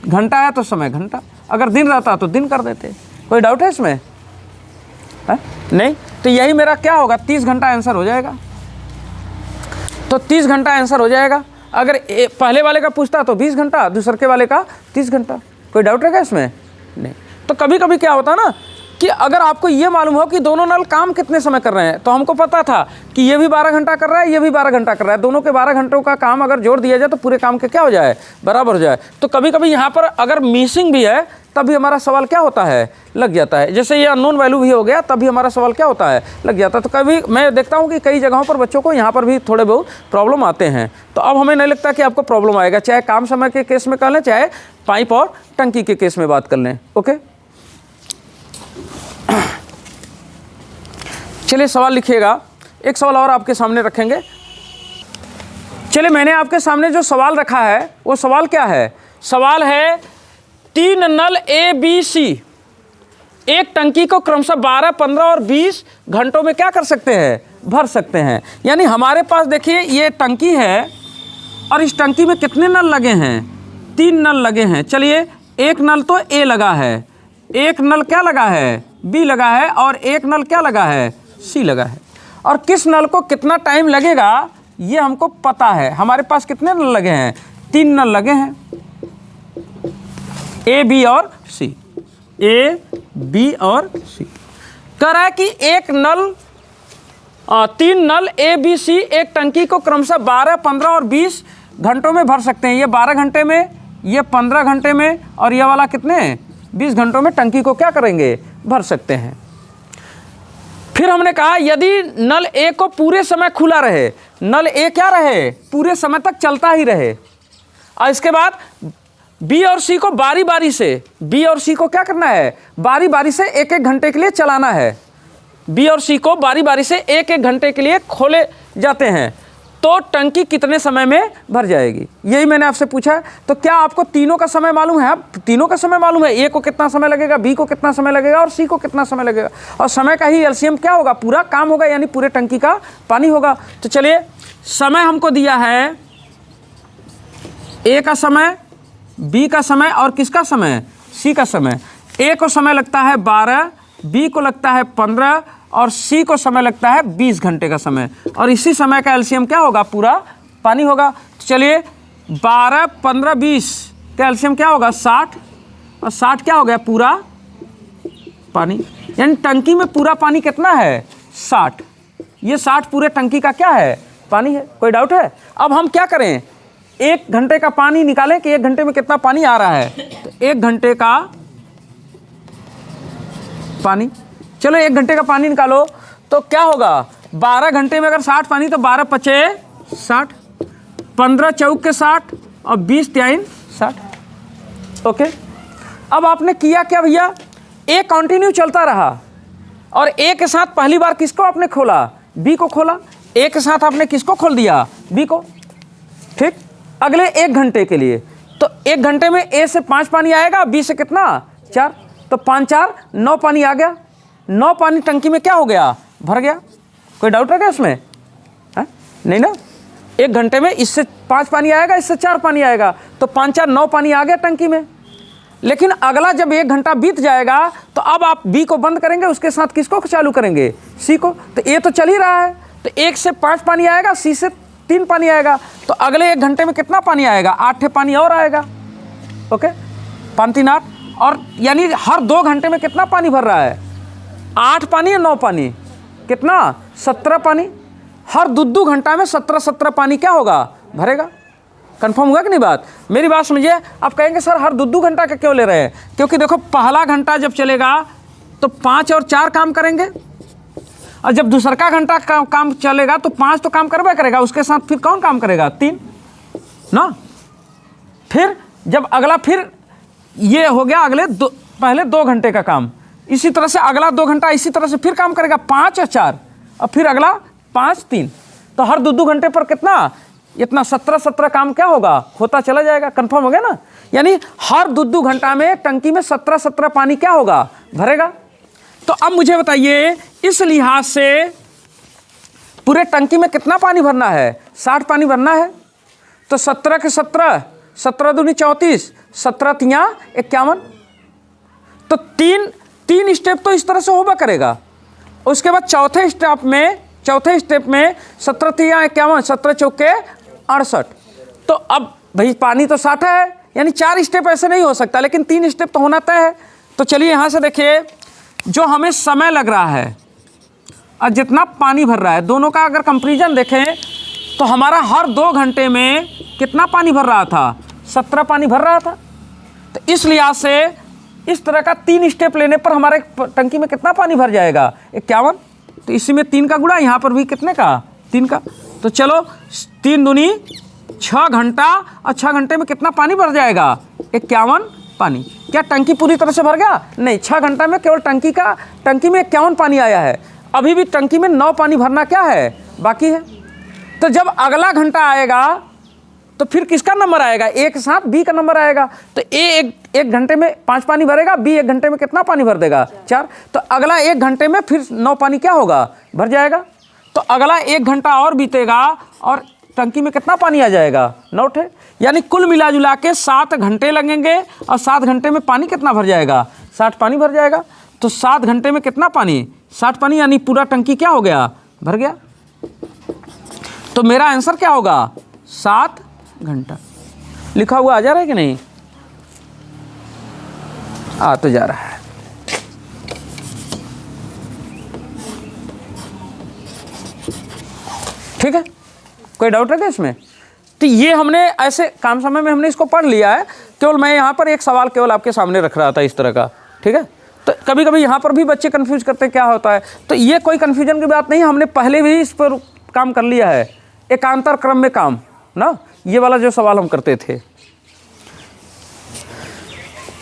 घंटा है तो समय घंटा, अगर दिन रहता तो दिन कर देते। कोई डाउट है इसमें, है? नहीं। तो यही मेरा क्या होगा, 30 घंटा आंसर हो जाएगा। तो 30 घंटा आंसर हो जाएगा। अगर पहले वाले का पूछता तो 20 घंटा, दूसरे के वाले का 30 घंटा। कोई डाउट है क्या इसमें, नहीं। तो कभी कभी क्या होता है ना कि अगर आपको ये मालूम हो कि दोनों नल काम कितने समय कर रहे हैं, तो हमको पता था कि ये भी 12 घंटा कर रहा है, ये भी 12 घंटा कर रहा है, दोनों के 12 घंटों का काम अगर जोड़ दिया जाए तो पूरे काम के क्या हो जाए, बराबर हो जाए। तो कभी कभी यहाँ पर अगर मिसिंग भी है तभी हमारा सवाल क्या होता है, लग जाता है। जैसे ये अननोन वैल्यू भी हो गया तभी हमारा सवाल क्या होता है, लग जाता है। तो कभी मैं देखता हूँ कि कई जगहों पर बच्चों को यहाँ पर भी थोड़े बहुत प्रॉब्लम आते हैं। तो अब हमें नहीं लगता कि आपको प्रॉब्लम आएगा, चाहे काम समय के केस में कर लें, चाहे पाइप और टंकी के केस में बात कर लें। ओके, चलिए सवाल लिखिएगा, एक सवाल और आपके सामने रखेंगे। चलिए मैंने आपके सामने जो सवाल रखा है वो सवाल क्या है, सवाल है 3 नल ए बी सी एक टंकी को क्रमशः 12, 15 और 20 घंटों में क्या कर सकते हैं, भर सकते हैं। यानी हमारे पास देखिए ये टंकी है और इस टंकी में कितने नल लगे हैं, 3 नल लगे हैं। चलिए एक नल तो ए लगा है, एक नल क्या लगा है, बी लगा है, और एक नल क्या लगा है, सी लगा है। और किस नल को कितना टाइम लगेगा ये हमको पता है। हमारे पास कितने नल लगे हैं, 3 नल लगे हैं, ए बी और सी, ए बी और सी। कह रहा है कि एक नल 3 नल ए बी सी एक टंकी को क्रमशः 12, 15 और 20 घंटों में भर सकते हैं। ये 12 घंटे में, ये 15 घंटे में, और ये वाला कितने 20 घंटों में टंकी को क्या करेंगे, भर सकते हैं। फिर हमने कहा यदि नल ए को पूरे समय खुला रहे, नल ए क्या रहे, पूरे समय तक चलता ही रहे, और इसके बाद बी और सी को बारी बारी से, बी और सी को क्या करना है, बारी बारी से एक एक घंटे के लिए चलाना है। बी और सी को बारी बारी से एक एक घंटे के लिए खोले जाते हैं, तो टंकी कितने समय में भर जाएगी, यही मैंने आपसे पूछा है। तो क्या आपको तीनों का समय मालूम है, तीनों का समय मालूम है, ए को कितना समय लगेगा, बी को कितना समय लगेगा और सी को कितना समय लगेगा, और समय का ही एलसीएम क्या होगा, पूरा काम होगा, यानी पूरे टंकी का पानी होगा। तो चलिए समय हमको दिया है, ए का समय, बी का समय और किसका समय, सी का समय। ए को समय लगता है 12, बी को लगता है 15 और सी को समय लगता है 20 घंटे का समय, और इसी समय का एलसीएम क्या होगा, पूरा पानी होगा। तो चलिए 12, 15, 20 का एलसीएम क्या होगा, 60, और 60 क्या हो गया, पूरा पानी। यानी टंकी में पूरा पानी कितना है, 60। ये 60 पूरे टंकी का क्या है, पानी है। कोई डाउट है? अब हम क्या करें, 1 घंटे का पानी निकालें कि 1 घंटे में कितना पानी आ रहा है। तो 1 घंटे का पानी, चलो 1 घंटे का पानी निकालो तो क्या होगा, 12 घंटे में अगर 60 पानी तो 12 पचे 60, 15 चौक के 60 और 20 त्याइन 60। ओके, अब आपने किया क्या भैया, ए कंटिन्यू चलता रहा और ए के साथ पहली बार किसको आपने खोला, बी को खोला। ए के साथ आपने किसको खोल दिया, बी को। ठीक, अगले 1 घंटे के लिए, तो 1 घंटे में ए से 5 पानी आएगा, बी से कितना 4, तो 5 4 9 पानी आ गया। 9 पानी टंकी में क्या हो गया, भर गया। कोई डाउट है क्या उसमें, है? नहीं ना। 1 घंटे में इससे 5 पानी आएगा, इससे 4 पानी आएगा, तो 5 4 9 पानी आ गया टंकी में। लेकिन अगला जब 1 घंटा बीत जाएगा तो अब आप बी को बंद करेंगे, उसके साथ किसको चालू करेंगे, सी को। तो ए तो चल ही रहा है, तो 1 से 5 पानी आएगा, सी से 3 पानी आएगा, तो अगले 1 घंटे में कितना पानी आएगा, 8 पानी और आएगा। ओके, 5 3 8, और यानी हर 2 घंटे में कितना पानी भर रहा है, 8 पानी या 9 पानी, कितना 17 पानी। हर 2 घंटा में 17 पानी क्या होगा, भरेगा। कंफर्म हुआ कि नहीं बात, मेरी बात समझिए। आप कहेंगे सर हर 2 घंटा का क्यों ले रहे हैं, क्योंकि देखो पहला घंटा जब चलेगा तो 5 और 4 काम करेंगे, और जब दूसरा का घंटा काम चलेगा तो 5 तो काम करवा करेगा, उसके साथ फिर कौन काम करेगा, 3 ना। फिर जब अगला, फिर ये हो गया अगले पहले 2 घंटे का काम, इसी तरह से अगला 2 घंटा इसी तरह से फिर काम करेगा, 5 और 4, और फिर अगला 5 3, तो हर 2 घंटे पर कितना, इतना 17 काम क्या होगा, होता चला जाएगा। कंफर्म हो गया ना। यानी हर 2 घंटा में टंकी में 17 पानी क्या होगा, भरेगा। तो अब मुझे बताइए इस लिहाज से पूरे टंकी में कितना पानी भरना है, 60 पानी भरना है। तो 17 के 17, 17 दूनी 34, 17 तिया 51, तो 3 स्टेप तो इस तरह से होगा करेगा। उसके बाद चौथे स्टेप में 17 तिया 51, 17 चौके 68। तो अब भाई पानी तो 60 है, यानी 4 स्टेप ऐसे नहीं हो सकता, लेकिन 3 स्टेप तो होना तय है। तो चलिए यहाँ से देखिए जो हमें समय लग रहा है और जितना पानी भर रहा है, दोनों का अगर कंपैरिजन देखें तो हमारा हर 2 घंटे में कितना पानी भर रहा था? 17 पानी भर रहा था। तो इस लिहाज से इस तरह का 3 स्टेप लेने पर हमारे टंकी में कितना पानी भर जाएगा? 51। तो इसी में 3 का गुणा, यहाँ पर भी कितने का? 3 का। तो चलो 3 दूनी 6 घंटा, और 6 घंटे में कितना पानी भर जाएगा? 51 पानी। क्या टंकी पूरी तरह से भर गया? नहीं, 6 घंटा में केवल टंकी में 51 पानी आया है। अभी भी टंकी में 9 पानी भरना क्या है? बाकी है। तो जब अगला घंटा आएगा तो फिर किसका नंबर आएगा? एक साथ बी का नंबर आएगा। तो ए एक घंटे में 5 पानी भरेगा, बी 1 घंटे में कितना पानी भर देगा? 4। तो अगला 1 घंटे में फिर 9 पानी क्या होगा? भर जाएगा। तो अगला 1 घंटा और बीतेगा और टंकी में कितना पानी आ जाएगा? 9 है। यानी कुल मिला जुला के 7 घंटे लगेंगे और 7 घंटे में पानी कितना भर जाएगा? 60 पानी भर जाएगा। तो 7 घंटे में कितना पानी? 60 पानी, यानी पूरा टंकी क्या हो गया? भर गया। तो मेरा आंसर क्या होगा? 7 घंटा। लिखा हुआ आ जा रहा है कि नहीं? आ तो जा रहा है। ठीक है, कोई डाउट है क्या इसमें? तो ये हमने ऐसे काम समय में हमने इसको पढ़ लिया है। केवल मैं यहाँ पर एक सवाल केवल आपके सामने रख रहा था इस तरह का। ठीक है, तो कभी कभी यहाँ पर भी बच्चे कंफ्यूज करते हैं क्या होता है। तो ये कोई कंफ्यूजन की बात नहीं, हमने पहले भी इस पर काम कर लिया है। एकांतर क्रम में काम ना, ये वाला जो सवाल हम करते थे।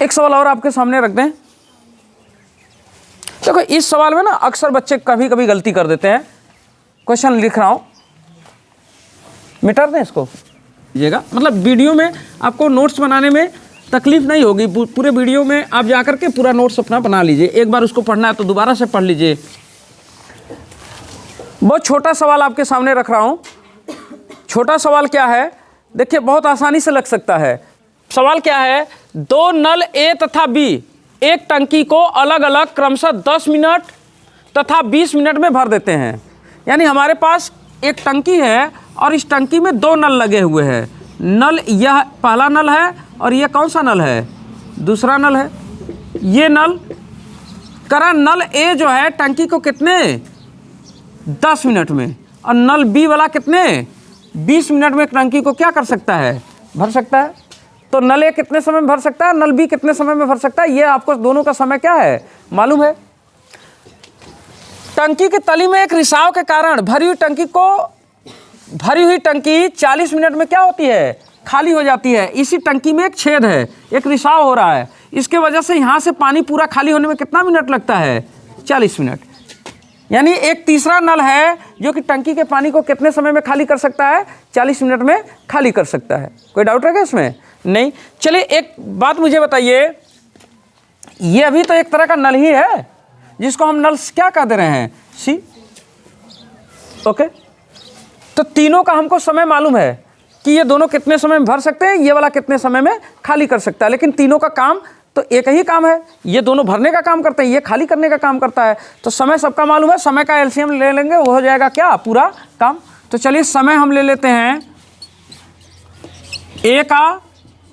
एक सवाल और आपके सामने रख दें। देखो इस सवाल में ना अक्सर बच्चे कभी कभी गलती कर देते हैं। क्वेश्चन लिख रहा हूं, मिटा दें इसको, लीजिएगा। मतलब वीडियो में आपको नोट्स बनाने में तकलीफ नहीं होगी। पूरे वीडियो में आप जाकर के पूरा नोट्स अपना बना लीजिए। एक बार उसको पढ़ना है तो दोबारा से पढ़ लीजिए। बहुत छोटा सवाल आपके सामने रख रहा हूं। छोटा सवाल क्या है? देखिए बहुत आसानी से लग सकता है। सवाल क्या है? 2 नल ए तथा बी एक टंकी को अलग अलग क्रमशः 10 मिनट तथा 20 मिनट में भर देते हैं। यानी हमारे पास एक टंकी है और इस टंकी में 2 नल लगे हुए हैं। नल यह पहला नल है और यह कौन सा नल है? दूसरा नल है। ये नल करा नल ए जो है टंकी को कितने 10 मिनट में, और नल बी वाला कितने 20 मिनट में टंकी को क्या कर सकता है? भर सकता है। तो नल ए कितने समय में भर सकता है, नल बी कितने समय में भर सकता है, ये आपको दोनों का समय क्या है मालूम है। टंकी की तली में एक रिसाव के कारण भरी हुई टंकी 40 मिनट में क्या होती है? खाली हो जाती है। इसी टंकी में एक छेद है, एक रिसाव हो रहा है, इसके वजह से यहाँ से पानी पूरा खाली होने में कितना मिनट लगता है? 40 मिनट। यानी एक तीसरा नल है जो कि टंकी के पानी को कितने समय में खाली कर सकता है? 40 मिनट में खाली कर सकता है। कोई डाउट है क्या इसमें? नहीं। चलिए एक बात मुझे बताइए, ये अभी तो एक तरह का नल ही है जिसको हम नल क्या कह दे रहे हैं? सी। ओके, तो तीनों का हमको समय मालूम है कि ये दोनों कितने समय में भर सकते हैं, ये वाला कितने समय में खाली कर सकता है। लेकिन तीनों का काम तो एक ही काम है, ये दोनों भरने का काम करते हैं, ये खाली करने का काम करता है। तो समय सबका मालूम है, समय का एलसीएम ले लेंगे, वो हो जाएगा क्या? पूरा काम। तो चलिए समय हम ले लेते हैं ए का,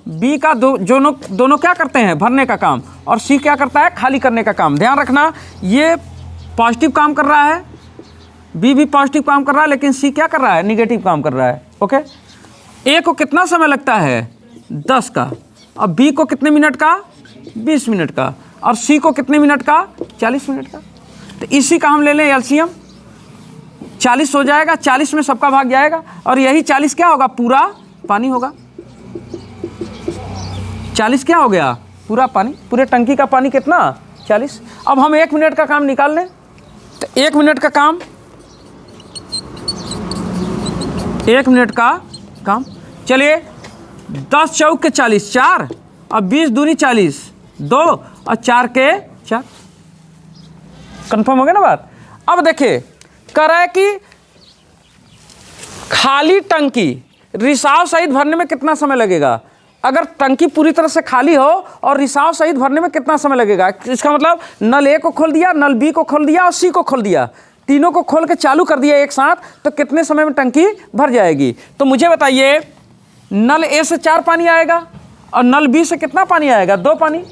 बी का, दोनों क्या करते हैं? भरने का काम, और सी क्या करता है? खाली करने का काम। ध्यान रखना ये पॉजिटिव काम कर रहा है, बी भी पॉजिटिव काम कर रहा है, लेकिन सी क्या कर रहा है? निगेटिव काम कर रहा है। ओके, ए को कितना समय लगता है? 10 का, और बी को कितने मिनट का? 20 मिनट का, और सी को कितने मिनट का? 40 मिनट का। तो इसी का हम ले लें एलसीएम, 40 हो जाएगा, 40 में सबका भाग जाएगा, और यही 40 क्या होगा? पूरा पानी होगा। 40 क्या हो गया? पूरा पानी। पूरे टंकी का पानी कितना? 40। अब हम 1 मिनट का काम निकाल लें। तो 1 मिनट का काम, 1 मिनट का काम। चलिए 10 चौक के 40, 4, और 20 दूनी 40, 2, और 4 के 4। कंफर्म हो गया ना बात? अब देखिए कह रहा है कि खाली टंकी रिसाव सहित भरने में कितना समय लगेगा। अगर टंकी पूरी तरह से खाली हो और रिसाव सहित भरने में कितना समय लगेगा। इसका मतलब नल ए को खोल दिया, नल बी को खोल दिया और सी को खोल दिया, तीनों को खोल के चालू कर दिया एक साथ, तो कितने समय में टंकी भर जाएगी। तो मुझे बताइए नल ए से 4 पानी आएगा और नल बी से कितना पानी आएगा? 2 पानी।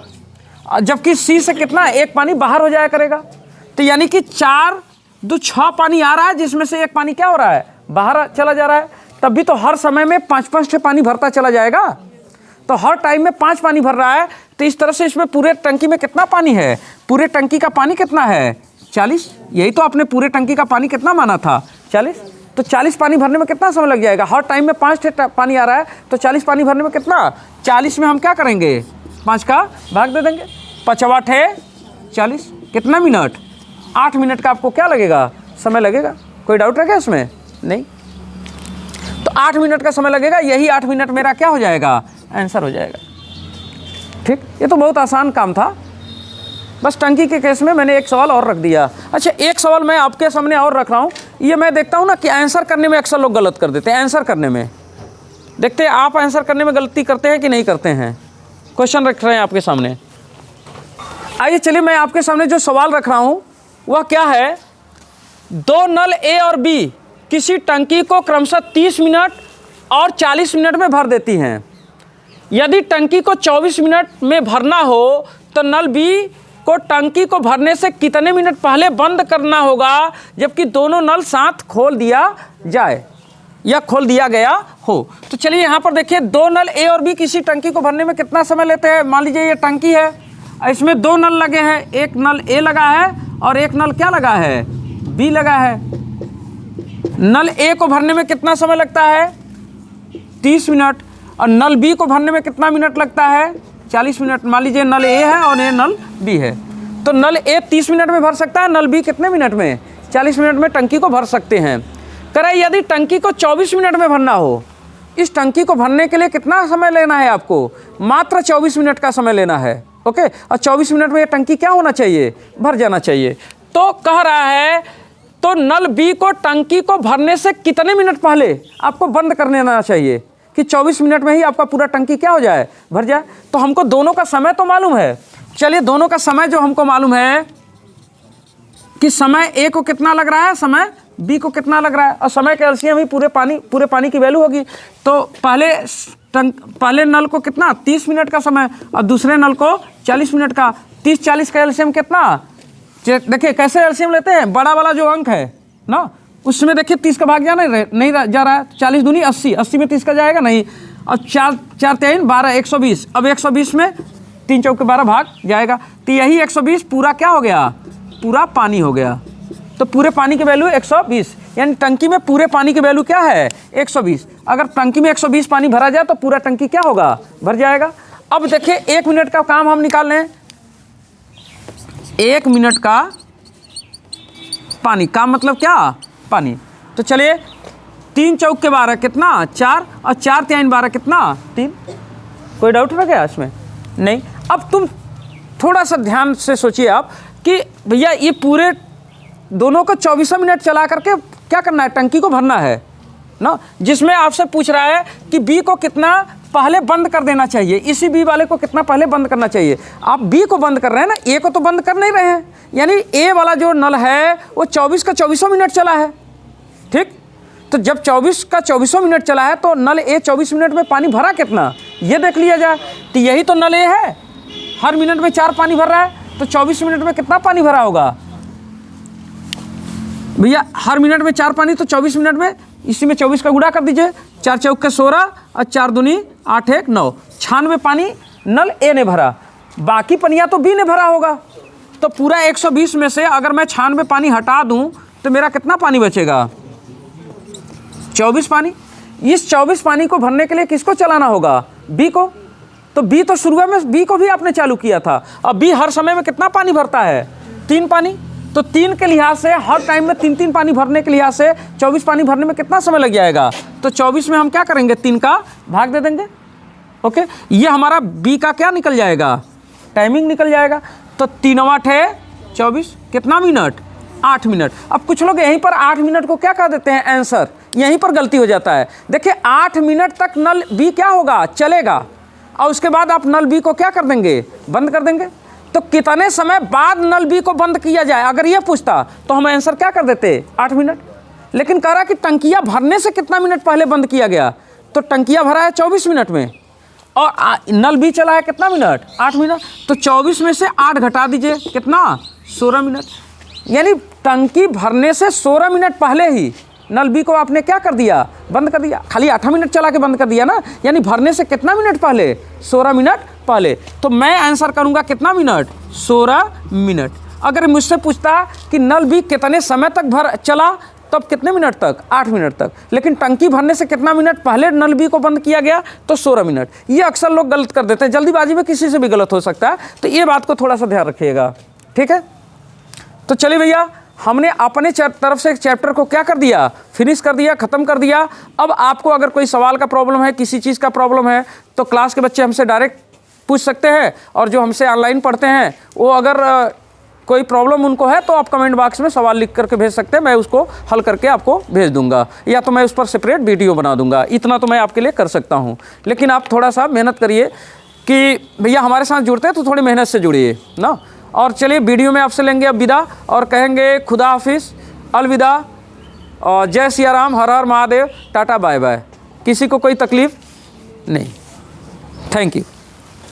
जबकि सी से कितना एक पानी बाहर हो जाया करेगा। तो यानी कि 4 2 6 पानी आ रहा है, जिसमें से एक पानी क्या हो रहा है, बाहर चला जा रहा है। तब भी तो हर समय में 5-5 पानी भरता चला जाएगा, तो हर टाइम में 5 पानी भर रहा है। तो इस तरह से इसमें पूरे टंकी में कितना पानी है, पूरे टंकी का पानी कितना है 40। यही तो आपने पूरे टंकी का पानी कितना माना था 40। तो 40 पानी भरने में कितना समय लग जाएगा, हर टाइम में 5 पानी आ रहा है, तो 40 पानी भरने में कितना, 40 में हम क्या करेंगे 5 का भाग दे देंगे, 5 8 है 40, कितना मिनट, 8 मिनट का आपको क्या लगेगा समय लगेगा। कोई डाउट है क्या इसमें, नहीं। तो 8 मिनट का समय लगेगा, यही 8 मिनट मेरा क्या हो जाएगा, आंसर हो जाएगा। ठीक, ये तो बहुत आसान काम था, बस टंकी के केस में मैंने एक सवाल और रख दिया। अच्छा, एक सवाल मैं आपके सामने और रख रहा हूँ, ये मैं देखता हूँ ना कि आंसर करने में अक्सर लोग गलत कर देते हैं। आंसर करने में देखते हैं आप आंसर करने में गलती करते हैं कि नहीं करते हैं। क्वेश्चन रख रहे हैं आपके सामने, आइए चलिए मैं आपके सामने जो सवाल रख रहा हूँ वह क्या है। 2 नल ए और बी किसी टंकी को क्रमशः 30 मिनट और 40 मिनट में भर देती हैं। यदि टंकी को 24 मिनट में भरना हो तो नल बी को टंकी को भरने से कितने मिनट पहले बंद करना होगा, जबकि दोनों नल साथ खोल दिया जाए या खोल दिया गया हो। तो चलिए यहाँ पर देखिए, 2 नल ए और बी किसी टंकी को भरने में कितना समय लेते हैं। मान लीजिए ये टंकी है, इसमें 2 नल लगे हैं, एक नल ए लगा है और एक नल क्या लगा है, बी लगा है। नल ए को भरने में कितना समय लगता है 30 मिनट, और नल बी को भरने में कितना मिनट लगता है 40 मिनट। मान लीजिए नल ए है और ये नल बी है, तो नल ए 30 मिनट में भर सकता है, नल बी कितने मिनट में 40 मिनट में टंकी को भर सकते हैं। करें यदि टंकी को 24 मिनट में भरना हो, इस टंकी को भरने के लिए कितना समय लेना है आपको, मात्र 24 मिनट का समय लेना है। ओके, और 24 मिनट में ये टंकी क्या होना चाहिए, भर जाना चाहिए। तो कह रहा है तो नल बी को टंकी को भरने से कितने मिनट पहले आपको बंद कर देना चाहिए कि 24 मिनट में ही आपका पूरा टंकी क्या हो जाए, भर जाए। तो हमको दोनों का समय तो मालूम है, चलिए दोनों का समय जो हमको मालूम है कि समय ए को कितना लग रहा है, समय बी को कितना लग रहा है, और समय के एलसीएम ही पूरे पानी की वैल्यू होगी। तो पहले नल को कितना 30 मिनट का समय और दूसरे नल को 40 मिनट का, 30-40 का एलसीएम कितना, देखिए कैसे एलसीएम लेते हैं, बड़ा वाला जो अंक है ना उसमें देखिए 30 का भाग जाना नहीं जा रहा है, 40 दूनी 80, 80 में 30 का जाएगा नहीं, और 4 3 12 120, अब 120 में 3 चौके 12 भाग जाएगा, तो यही 120 पूरा क्या हो गया, पूरा पानी हो गया। तो पूरे पानी की वैल्यू 120, यानी टंकी में पूरे पानी की वैल्यू क्या है 120। अगर टंकी में 120 पानी भरा जाए तो पूरा टंकी क्या होगा, भर जाएगा। अब देखिए 1 मिनट का काम हम निकाल लें, 1 मिनट का पानी का मतलब क्या, पानी। तो चलिए 3 चौके 12 कितना 4, और 4 3 12 कितना 3। कोई डाउट है क्या इसमें, नहीं। अब तुम थोड़ा सा ध्यान से सोचिए आप कि भैया ये पूरे दोनों को 24 मिनट चला करके क्या करना है, टंकी को भरना है ना, जिसमें आपसे पूछ रहा है कि बी को कितना पहले बंद कर देना चाहिए, इसी बी वाले को कितना पहले बंद करना चाहिए। आप बी को बंद कर रहे हैं ना, ए को तो बंद कर नहीं रहे हैं, यानी ए वाला जो नल है वो 24 का 24 मिनट चला है। ठीक, तो जब 24 का 24 मिनट चला है तो नल ए 24 मिनट में पानी भरा कितना, ये देख लिया जाए। तो यही तो नल ए है, हर मिनट में 4 पानी भर रहा है, तो 24 मिनट में कितना पानी भरा होगा भैया, हर मिनट में 4 पानी, तो 24 मिनट में इसी में 24 का गुणा कर दीजिए, 4 चौके 16 और 4 दूनी 8 1 9, 96 पानी नल ए ने भरा, बाकी पनिया तो बी ने भरा होगा। तो पूरा 120 में से अगर मैं 96 पानी हटा दूं तो मेरा कितना पानी बचेगा, 24 पानी। इस 24 पानी को भरने के लिए किसको चलाना होगा, बी को। तो बी तो शुरुआत में बी को भी आपने चालू किया था, अब बी हर समय में कितना पानी भरता है 3 पानी, तो 3 के लिहाज से हर टाइम में 3 पानी भरने के लिहाज से 24 पानी भरने में कितना समय लग जाएगा। तो 24 में हम क्या करेंगे, 3 का भाग दे देंगे। ओके, ये हमारा बी का क्या निकल जाएगा, टाइमिंग निकल जाएगा। तो 3 8 है 24, कितना मिनट 8 मिनट। अब कुछ लोग यहीं पर 8 मिनट को क्या कह देते हैं आंसर, यहीं पर गलती हो जाता है। देखिए 8 मिनट तक नल बी क्या होगा, चलेगा, और उसके बाद आप नल बी को क्या कर देंगे, बंद कर देंगे। तो कितने समय बाद नल बी को बंद किया जाए, अगर ये पूछता तो हम आंसर क्या कर देते 8 मिनट। लेकिन कह रहा कि टंकिया भरने से कितना मिनट पहले बंद किया गया, तो टंकिया भरा है 24 मिनट में, और नल भी चला है कितना मिनट, 8 मिनट। तो 24 में से 8 घटा दीजिए, कितना, 16 मिनट। यानी टंकी भरने से 16 मिनट पहले ही नल बी को आपने क्या कर दिया, बंद कर दिया। खाली 8 मिनट चला के बंद कर दिया ना, यानी भरने से कितना मिनट पहले, 16 मिनट पहले। तो मैं आंसर करूंगा कितना मिनट, 16 मिनट। अगर मुझसे पूछता कि नल बी कितने समय तक भर चला, तब कितने मिनट तक, 8 मिनट तक। लेकिन टंकी भरने से कितना मिनट पहले नल बी को बंद किया गया, तो 16 मिनट। ये अक्सर लोग गलत कर देते हैं, जल्दीबाजी में किसी से भी गलत हो सकता है, तो ये बात को थोड़ा सा ध्यान रखिएगा, ठीक है। तो चलिए भैया, हमने अपने तरफ से चैप्टर को क्या कर दिया, फिनिश कर दिया, ख़त्म कर दिया। अब आपको अगर कोई सवाल का प्रॉब्लम है, किसी चीज़ का प्रॉब्लम है, तो क्लास के बच्चे हमसे डायरेक्ट पूछ सकते हैं, और जो हमसे ऑनलाइन पढ़ते हैं वो अगर कोई प्रॉब्लम उनको है तो आप कमेंट बॉक्स में सवाल लिख करके भेज सकते हैं, मैं उसको हल करके आपको भेज दूंगा, या तो मैं उस पर सेपरेट वीडियो बना दूंगा। इतना तो मैं आपके लिए कर सकता हूं। लेकिन आप थोड़ा सा मेहनत करिए कि भैया हमारे साथ जुड़ते हैं तो थोड़ी मेहनत से जुड़िए ना। और चलिए वीडियो में आपसे लेंगे अब विदा, और कहेंगे खुदा हाफिज़, अलविदा, और जय सिया राम, हर हर महादेव, टाटा बाय बाय। किसी को कोई तकलीफ़ नहीं। Thank you.